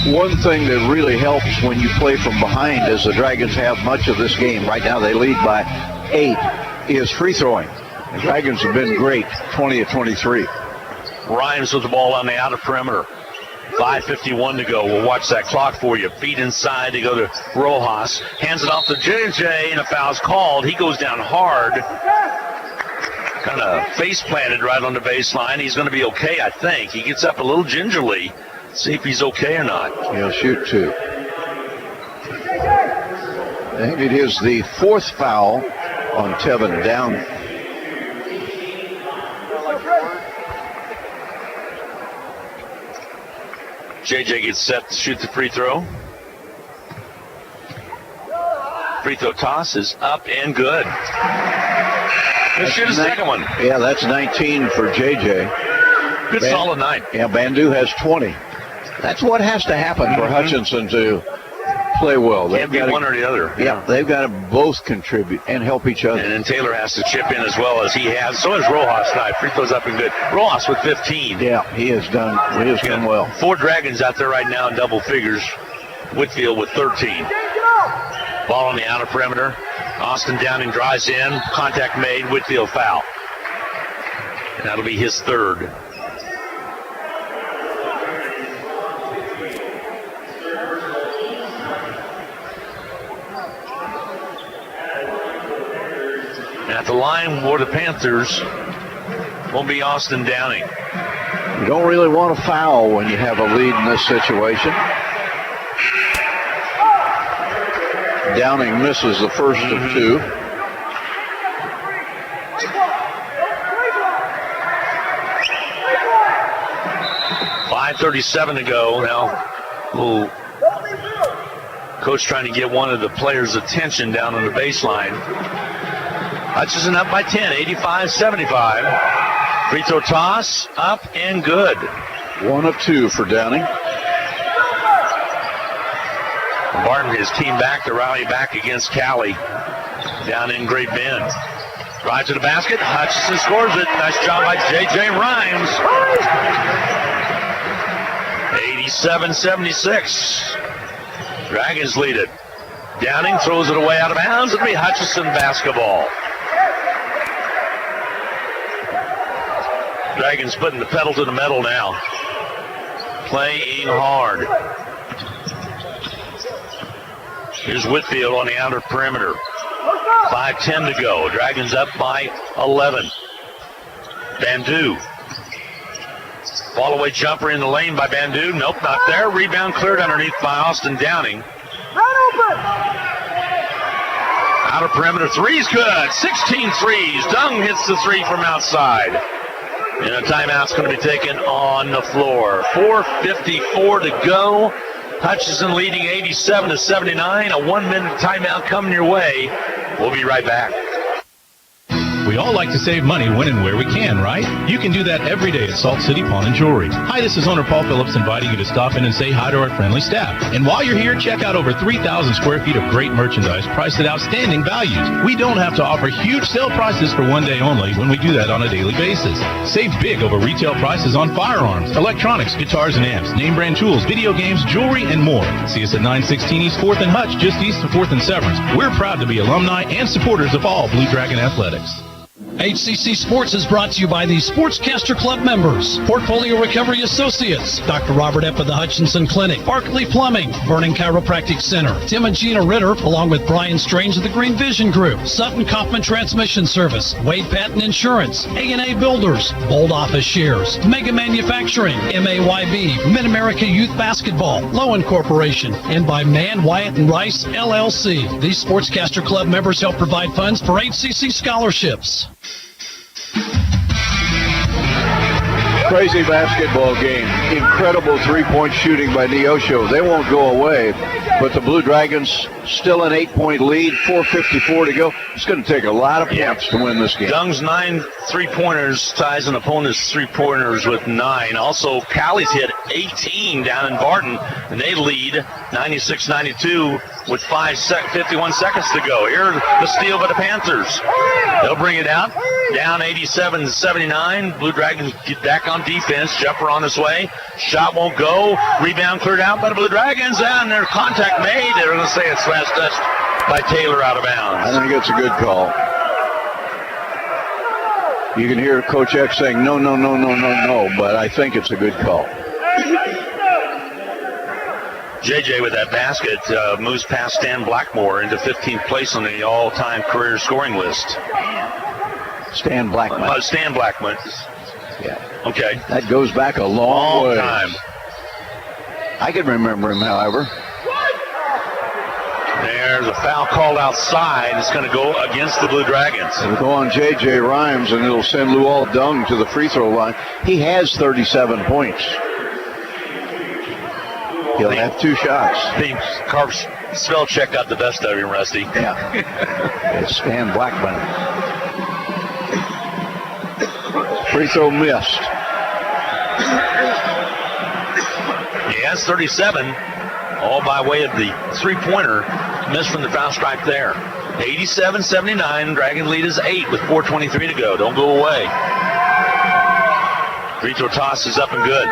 One thing that really helps when you play from behind, as the Dragons have much of this game, right now they lead by 8, is free throwing. The Dragons have been great, 20 of 23. Rhymes with the ball on the outer perimeter. 5:51 to go. We'll watch that clock for you. Feet inside to go to Rojas. Hands it off to JJ, and a foul's called. He goes down hard. Kind of face planted right on the baseline. He's going to be okay, I think. He gets up a little gingerly. See if he's okay or not. He'll shoot 2. I think it is the 4th foul on Tevin Downing. JJ gets set to shoot the free throw. Free throw toss is up and good. Let's shoot a second one. Yeah, that's 19 for JJ. Good solid night. Yeah, Bandu has 20. That's what has to happen for Hutchinson to play well. Can't be one or the other. Yeah, they've got to both contribute and help each other. And then Taylor has to chip in as well as he has. So is Rojas tonight. Free throws up and good. Rojas with 15. Yeah, he has done well. 4 Dragons out there right now in double figures. Whitfield with 13. Ball on the outer perimeter. Austin Downing drives in. Contact made. Whitfield foul. And that'll be his 3rd. At the line for the Panthers will be Austin Downing. You don't really want to foul when you have a lead in this situation. Downing misses the first of 2. .537 to go. Now, coach trying to get one of the players' attention down on the baseline. Hutchinson up by 10, 85-75. Free throw toss, up and good. 1 of 2 for Downing. Barton, his team back to rally back against Cali down in Great Bend. Drive to the basket. Hutchinson scores it. Nice job by J.J. Rhymes. 87-76. Dragons lead it. Downing throws it away out of bounds. It'll be Hutchinson basketball. Dragons putting the pedal to the metal now. Playing hard. Here's Whitfield on the outer perimeter. 5:10 to go. Dragons up by 11. Bandu. Fall away jumper in the lane by Bandu. Nope, not there. Rebound cleared underneath by Austin Downing. Outer perimeter three's good. 16 threes. Dung hits the 3 from outside. And a timeout's going to be taken on the floor. 4:54 to go. Hutchinson leading 87-79. A 1-minute timeout coming your way. We'll be right back. We all like to save money when and where we can, right? You can do that every day at Salt City Pawn and Jewelry. Hi, this is owner Paul Phillips inviting you to stop in and say hi to our friendly staff. And while you're here, check out over 3,000 square feet of great merchandise priced at outstanding values. We don't have to offer huge sale prices for one day only when we do that on a daily basis. Save big over retail prices on firearms, electronics, guitars and amps, name brand tools, video games, jewelry, and more. See us at 916 East 4th and Hutch, just east of 4th and Severance. We're proud to be alumni and supporters of all Blue Dragon athletics. HCC Sports is brought to you by the Sportscaster Club members, Portfolio Recovery Associates, Dr. Robert Epp of the Hutchinson Clinic, Barkley Plumbing, Vernon Chiropractic Center, Tim and Gina Ritter, along with Brian Strange of the Green Vision Group, Sutton Kaufman Transmission Service, Wade Patton Insurance, A&A Builders, Bold Office Shares, Mega Manufacturing, MAYB, Mid-America Youth Basketball, Lowen Corporation, and by Mann, Wyatt, and Rice, LLC. These Sportscaster Club members help provide funds for HCC scholarships. Crazy basketball game. Incredible three-point shooting by Neosho. They won't go away, but the Blue Dragons still an 8-point lead. 4:54 to go. It's going to take a lot of points to win this game. Dung's 9 three-pointers ties an opponent's three-pointers with 9. Also, Cali's hit 18 down in Barton, and they lead 96-92 with 51 seconds to go. Here, the steal by the Panthers. They'll bring it out. Down 87-79. Blue Dragons get back on defense. Jumper on his way. Shot won't go. Rebound cleared out by the Blue Dragons, and their contact made. They're going to say it's last touched by Taylor out of bounds. I think it's a good call. You can hear Coach X saying, no, but I think it's a good call. JJ with that basket moves past Stan Blackmore into 15th place on the all-time career scoring list. Stan Blackman. Stan Blackman. Yeah. Okay. That goes back a long way. Time. I can remember him, however. There's a foul called outside. It's going to go against the Blue Dragons. It'll go on J.J. Rhymes, and it'll send Luol Dung to the free throw line. He has 37 points. He'll have 2 shots. I think Carp's spell check got the best of him, Rusty. Yeah. It's Stan Blackman. Free throw missed. He has 37, all by way of the three-pointer. Missed from the foul stripe there. 87-79. Dragon lead is 8 with 4:23 to go. Don't go away. Free throw toss is up and good.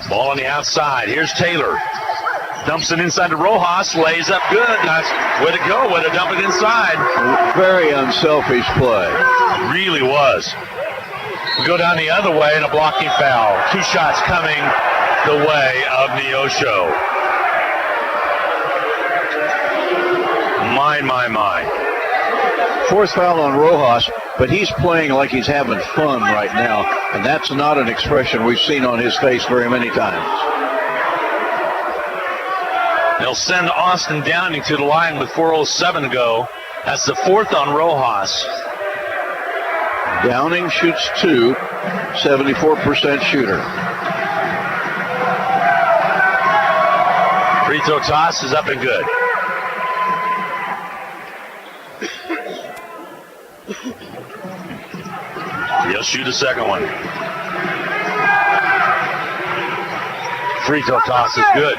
Ball on the outside. Here's Taylor. Dumps it inside to Rojas. Lays up good. Nice way to go. Way to dump it inside. Very unselfish play. Really was. We go down the other way and a blocking foul. 2 shots coming the way of Neosho. My. 4th foul on Rojas, but he's playing like he's having fun right now, and that's not an expression we've seen on his face very many times. They'll send Austin Downing to the line with 4:07 to go. That's the 4th on Rojas. Downing shoots 2, 74% shooter. Free throw toss is up and good. He'll shoot a second one. Free throw toss is good.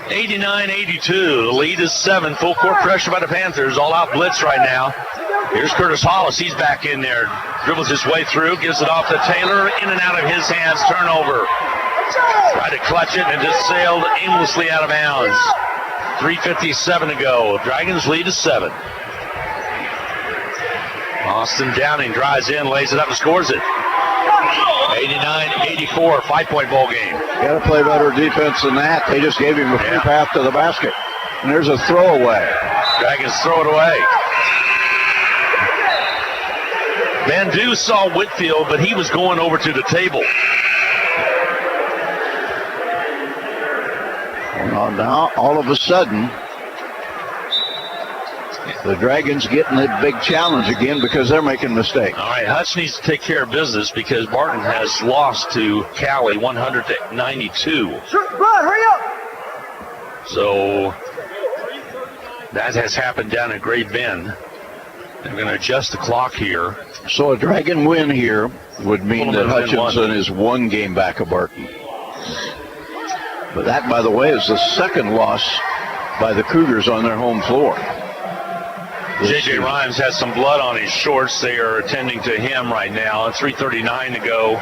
89-82. The lead is 7. Full court pressure by the Panthers. All out blitz right now. Here's Curtis Hollis. He's back in there. Dribbles his way through. Gives it off to Taylor. In and out of his hands. Turnover. Tried to clutch it and just sailed aimlessly out of bounds. 3:57 to go. Dragons lead is 7. Austin Downing drives in, lays it up and scores it. 89-84, 5-point ball game. Got to play better defense than that. They just gave him a free path to the basket. And there's a throwaway. Dragons throw it away. Van Du saw Whitfield, but he was going over to the table. Well, now, all of a sudden, the Dragons getting a big challenge again because they're making mistakes. All right, Hutch needs to take care of business because Barton has lost to Cali 100-92. Hurry up! So that has happened down at Great Bend. They're going to adjust the clock here. So a Dragon win here would mean that Hutchinson is 1 game back of Barton. But that, by the way, is the 2nd loss by the Cougars on their home floor. J.J. Rhymes has some blood on his shorts. They are attending to him right now. 3:39 to go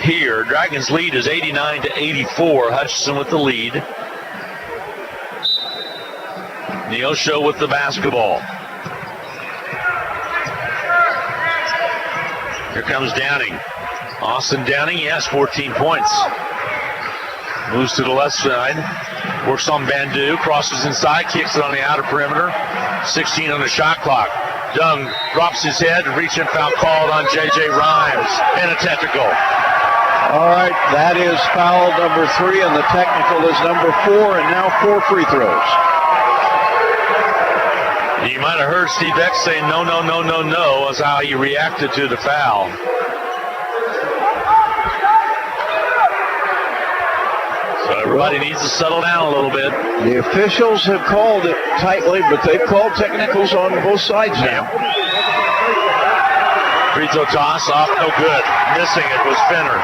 here. Dragons lead is 89-84. Hutchinson with the lead. Neosho with the basketball. Here comes Downing. Austin Downing, he has 14 points. Moves to the left side. Works on Van Du. Crosses inside. Kicks it on the outer perimeter. 16 on the shot clock. Dung drops his head. Reach-in foul called on J.J. Rhymes. And a technical. All right, that is foul number 3, and the technical is number 4, and now 4 free throws. You might have heard Steve X say no, no, no, no, no. That's how he reacted to the foul. So everybody needs to settle down a little bit. The officials have called it tightly, but they've called technicals on both sides now. Free throw toss off, no good. Missing it was Fenner.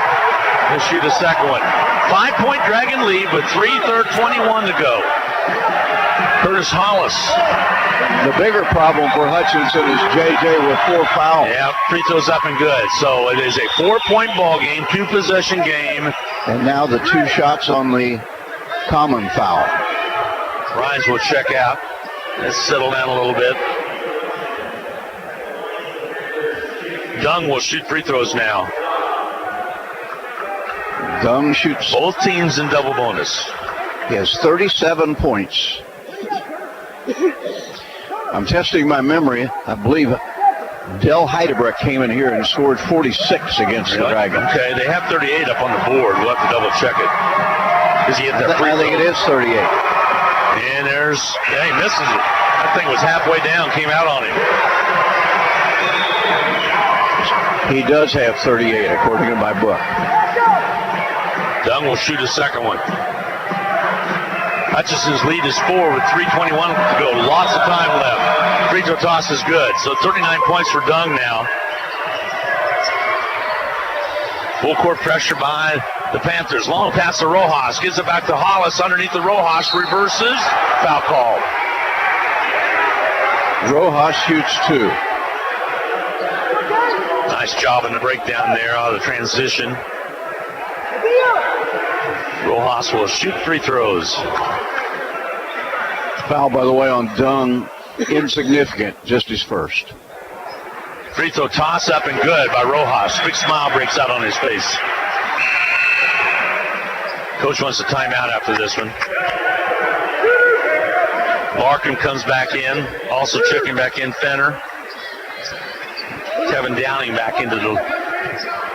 He'll shoot a second one. 5-point Dragon lead with 3:21 to go. Curtis Hollis. The bigger problem for Hutchinson is J.J. with 4 fouls. Yeah, free throws up and good. So it is a 4-point ball game, 2-possession game. And now the 2 shots on the common foul. Rhymes will check out. Let's settle down a little bit. Dung will shoot free throws now. Dung shoots. Both teams in double bonus. He has 37 points. I'm testing my memory. I believe Del Heidebrecht came in here and scored 46 against the Dragons. Okay, they have 38 up on the board. We'll have to double check it. Because he hit that free throw. I think it is 38. And he misses it. That thing was halfway down, came out on him. He does have 38, according to my book. Dung will shoot a second one. Hutchinson's lead is 4 with 3:21 to go. Lots of time left. Free throw toss is good. So 39 points for Dung now. Full court pressure by the Panthers. Long pass to Rojas. Gives it back to Hollis underneath the Rojas. Reverses. Foul call. Rojas shoots 2. Nice job in the breakdown there out of the transition. Rojas will shoot free throws. Foul, by the way, on Dung. Insignificant. Just his first. Free throw toss up and good by Rojas. Big smile breaks out on his face. Coach wants a timeout after this one. Larkin comes back in. Also checking back in Fenner. Kevin Downing back into the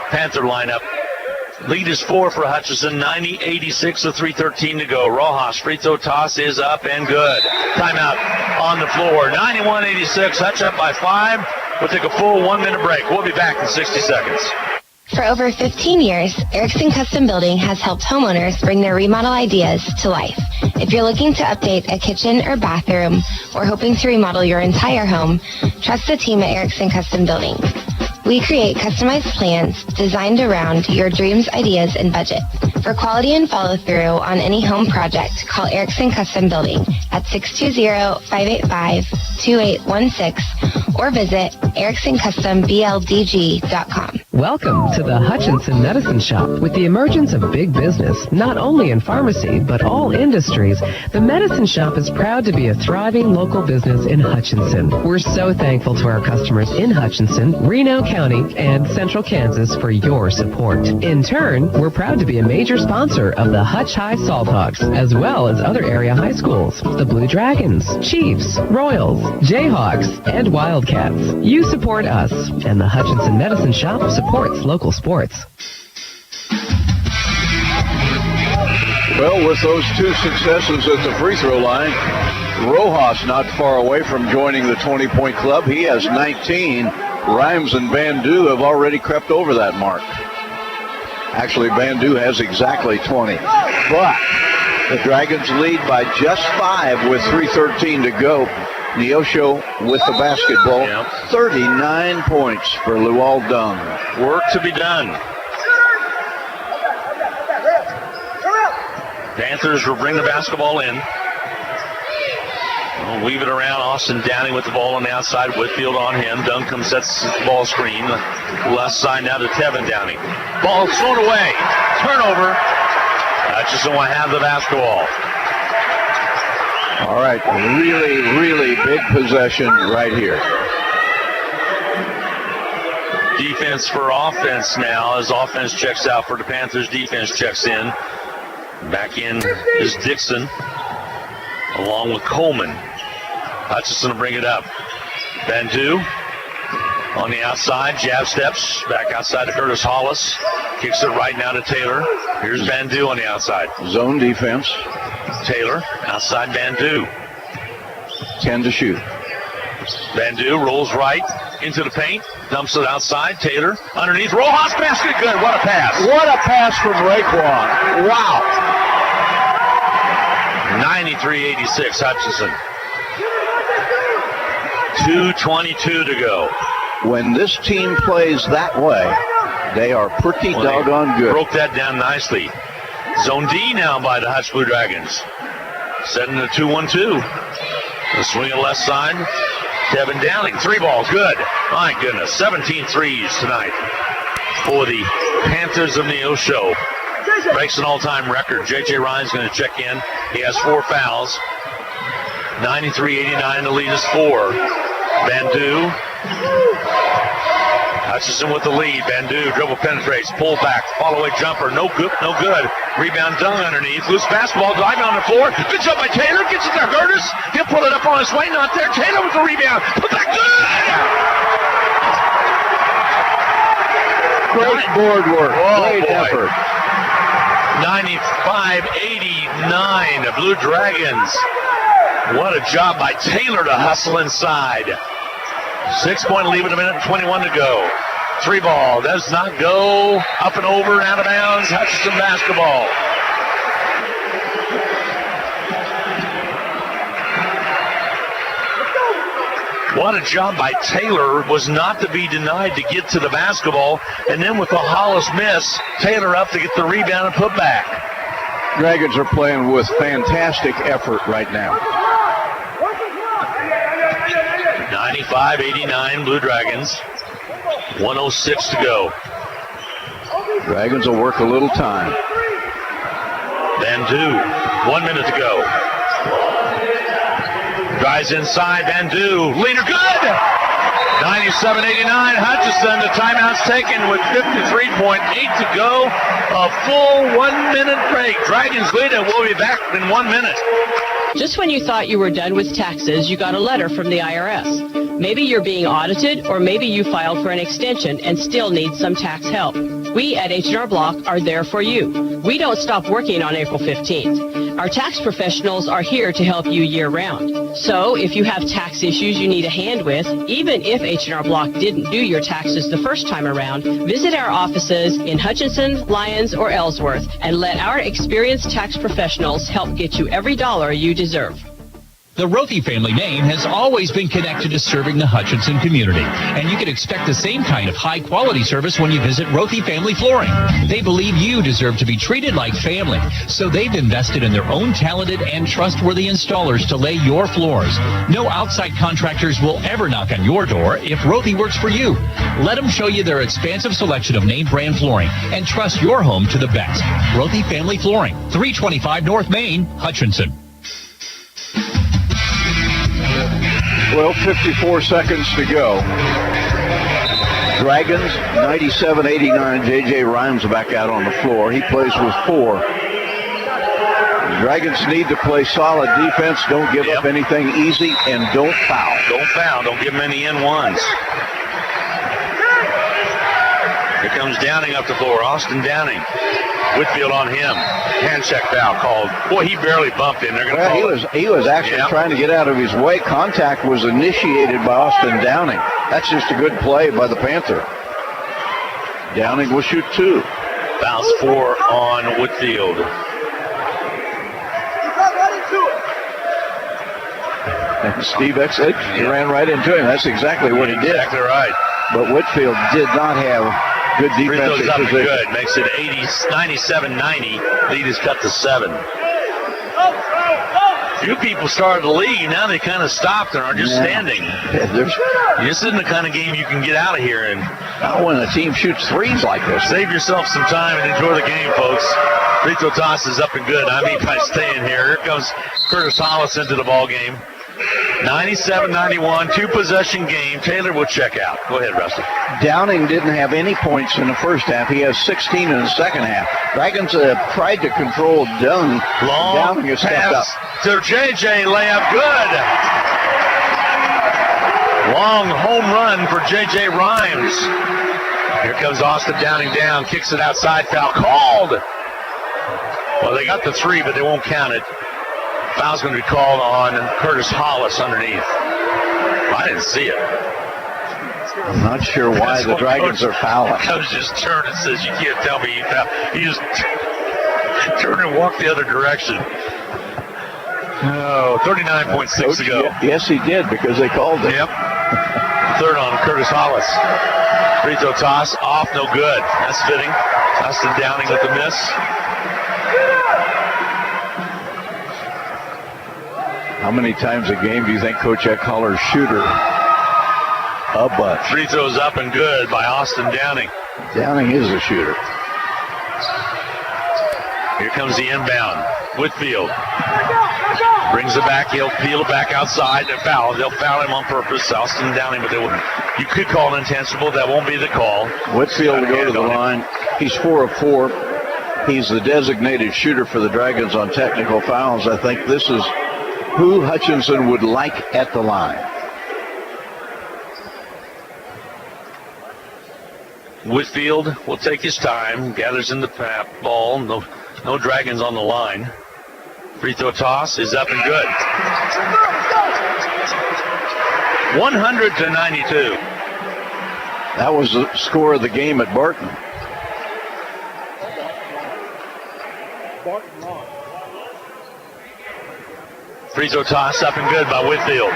Panther lineup. Lead is 4 for Hutchinson, 90-86 with 3:13 to go. Rojas, free throw toss is up and good. Timeout on the floor. 91-86, Hutch up by 5. We'll take a full 1-minute break. We'll be back in 60 seconds. For over 15 years, Erickson Custom Building has helped homeowners bring their remodel ideas to life. If you're looking to update a kitchen or bathroom or hoping to remodel your entire home, trust the team at Erickson Custom Building. We create customized plans designed around your dreams, ideas, and budget. For quality and follow-through on any home project, call Erickson Custom Building at 620-585-2816 or visit ericksoncustomBLDG.com. Welcome to the Hutchinson Medicine Shop. With the emergence of big business, not only in pharmacy, but all industries, the Medicine Shop is proud to be a thriving local business in Hutchinson. We're so thankful to our customers in Hutchinson, Reno County, and Central Kansas for your support. In turn, we're proud to be a major sponsor of the Hutch High Salt Hogs, as well as other area high schools, the Blue Dragons, Chiefs, Royals, Jayhawks, and Wildcats. You support us, and the Hutchinson Medicine Shop supports local sports. Well, with those 2 successes at the free throw line, Rojas not far away from joining the 20-point club. He has 19. Rhymes and Bandu have already crept over that mark. Actually, Bandu has exactly 20. But the Dragons lead by just 5 with 3:13 to go. Neosho with the basketball. 39 points for Luol Dung. Work to be done. Panthers will bring the basketball in. We'll weave it around. Austin Downing with the ball on the outside. Whitfield on him. Duncombe sets the ball screen. Left side now to Tevin Downing. Ball thrown away. Turnover. Hutchinson will have the basketball. All right, really, really big possession right here. Defense for offense now as offense checks out for the Panthers. Defense checks in. Back in is Dixon along with Coleman. Hutchinson will bring it up. Bandu on the outside. Jab steps back outside to Curtis Hollis. Kicks it right now to Taylor. Here's Bandu on the outside. Zone defense. Taylor outside Bandu. 10 to shoot. Bandu rolls right into the paint. Dumps it outside. Taylor underneath. Rojas basket good. What a pass. What a pass from Raekwon. Wow. 93-86 Hutchinson. 2:22 to go. When this team plays that way, they are pretty doggone good. Broke that down nicely. Zone D now by the Hutch Blue Dragons. Setting the 2-1-2. The swing on left side. Tevin Downing. 3-ball. Good. My goodness. 17 threes tonight for the Panthers of Neosho. Breaks an all-time record. J.J. Ryan's going to check in. He has 4 fouls. 93-89. The lead is 4. Bandu Hutchinson with the lead. Van Du, dribble penetrates, pull back, fall away jumper, no good, no good. Rebound done underneath, loose basketball, driving on the floor. Good job by Taylor, gets it there, Curtis. He'll pull it up on his way, not there. Taylor with the rebound, put back, good! Great board work, great effort. 95-89, the Blue Dragons. What a job by Taylor to hustle inside. 6-point lead with a minute and 21 to go. 3 ball does not go. Up and over and out of bounds. Hutchinson basketball. What a job by Taylor, was not to be denied to get to the basketball. And then with the Hollis miss, Taylor up to get the rebound and put back. Dragons are playing with fantastic effort right now. 95-89 Blue Dragons. 1:06 to go. Dragons will work a little time. Van Du, 1 minute to go. Drives inside, Van Du, leader, good! 97-89, Hutchinson, the timeout's taken with 53.8 to go. A full 1 minute break. Dragons lead it, we'll be back in 1 minute. Just when you thought you were done with taxes, you got a letter from the IRS. Maybe you're being audited, or maybe you filed for an extension and still need some tax help. We at H&R Block are there for you. We don't stop working on April 15th. Our tax professionals are here to help you year-round. So if you have tax issues you need a hand with, even if H&R Block didn't do your taxes the first time around, visit our offices in Hutchinson, Lyons, or Ellsworth and let our experienced tax professionals help get you every dollar you deserve. The Rothy family name has always been connected to serving the Hutchinson community, and you can expect the same kind of high-quality service when you visit Rothy Family Flooring. They believe you deserve to be treated like family, so they've invested in their own talented and trustworthy installers to lay your floors. No outside contractors will ever knock on your door if Rothy works for you. Let them show you their expansive selection of name-brand flooring and trust your home to the best. Rothy Family Flooring, 325 North Main, Hutchinson. Well, 54 seconds to go. Dragons, 97-89. J.J. Rhymes back out on the floor. He plays with 4. The Dragons need to play solid defense. Don't give up anything easy, and don't foul. Don't foul. Don't give them any N1s. Here comes Downing up the floor. Austin Downing. Whitfield on him. Hand check foul called. Boy, he barely bumped in. They're going to call it. He was actually trying to get out of his way. Contact was initiated by Austin Downing. That's just a good play by the Panther. Downing will shoot 2. Fouls 4 on Whitfield. And Steve Exit ran right into him. That's exactly what he did. Exactly right. But Whitfield did not have good defensive up position. Good. Makes it 97-90. Lead is cut to 7. Few people started the league. Now they kind of stopped and are just standing. This isn't the kind of game you can get out of here. And not when a team shoots threes like this. Save yourself some time and enjoy the game, folks. Free throw toss is up and good. I mean, by staying here. Here comes Curtis Hollis into the ball game. 97-91, 2-possession game. Taylor will check out. Go ahead, Rusty. Downing didn't have any points in the first half. He has 16 in the second half. Dragons tried to control Downing. Downing has stepped up. To J.J. layup, good. Long home run for J.J. Rhymes. Here comes Austin Downing down, kicks it outside, foul called. Well, they got the 3, but they won't count it. Foul's going to be called on Curtis Hollis underneath. I didn't see it. I'm not sure why the Dragons are fouling. Coach just turned and says, you can't tell me you fouled. He just turned and walked the other direction. No, 39.6 to go. Yes, he did, because they called it. Yep. Third on Curtis Hollis. Free throw toss, off, no good. That's fitting. Austin Downing with the miss. How many times a game do you think Coach Eckholler's shooter? A bunch. Free throws up and good by Austin Downing. Downing is a shooter. Here comes the inbound. Whitfield brings it back. He'll peel it back outside and foul. They'll foul him on purpose. Alston Downing, but you could call it intentional. That won't be the call. Whitfield to go to the line. He's 4 of 4. He's the designated shooter for the Dragons on technical fouls. I think this is who Hutchinson would like at the line. Whitfield will take his time, gathers in the ball. No Dragons on the line. Free throw toss is up and good. 100-92. That was the score of the game at Barton. Free throw toss up and good by Whitfield.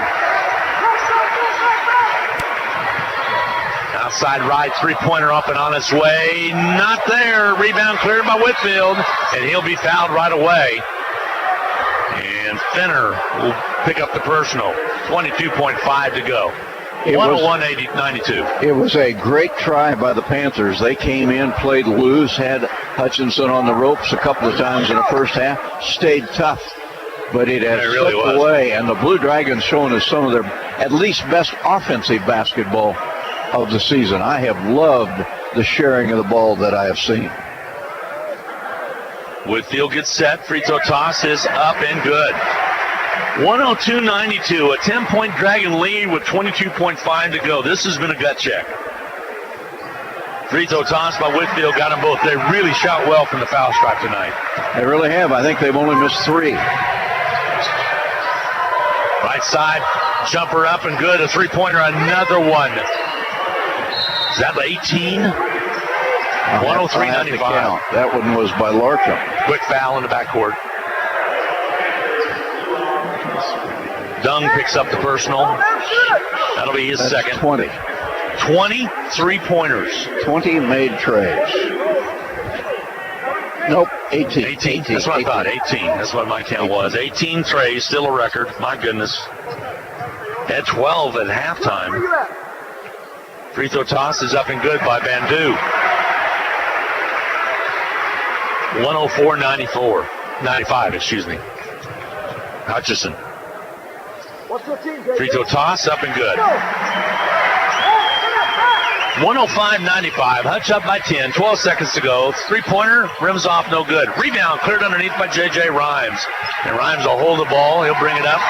Outside right, three-pointer up and on its way. Not there. Rebound cleared by Whitfield, and he'll be fouled right away. And Fenner will pick up the personal. 22.5 to go. 101-92. It was a great try by the Panthers. They came in, played loose, had Hutchinson on the ropes a couple of times in the first half, stayed tough. But it has slipped away, and the Blue Dragons showing us some of their at least best offensive basketball of the season. I have loved the sharing of the ball that I have seen. Whitfield gets set. Free throw toss is up and good. 102-92, a 10-point Dragon lead with 22.5 to go. This has been a gut check. Free throw toss by Whitfield got them both. They really shot well from the foul stripe tonight. They really have. I think they've only missed 3. Right side, jumper up and good. A three-pointer, another one. Is that 18? 103-95. That one was by Larkham. Quick foul in the backcourt. Dung picks up the personal. That'll be his second. 20. 20 three-pointers. 20 made trays. Nope, 18. 18. That's what I thought, 18. That's what my count was. 18 trays, still a record. My goodness. Had 12 at halftime. Free throw toss is up and good by Bandu. 104-95, excuse me. Hutchinson. Free throw toss up and good. 105-95. Hutch up by 10. 12 seconds to go. Three-pointer, rims off, no good. Rebound cleared underneath by J.J. Rhymes. And Rhymes will hold the ball. He'll bring it up.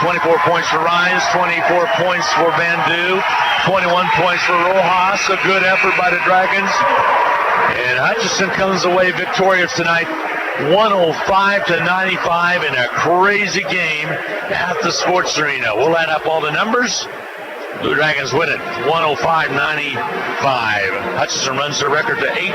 24 points for Rhymes. 24 points for Bandu. 21 points for Rojas. A good effort by the Dragons. And Hutchinson comes away victorious tonight. 105-95 in a crazy game at the Sports Arena. We'll add up all the numbers. Blue Dragons win it 105-95. Hutchinson runs their record to 18.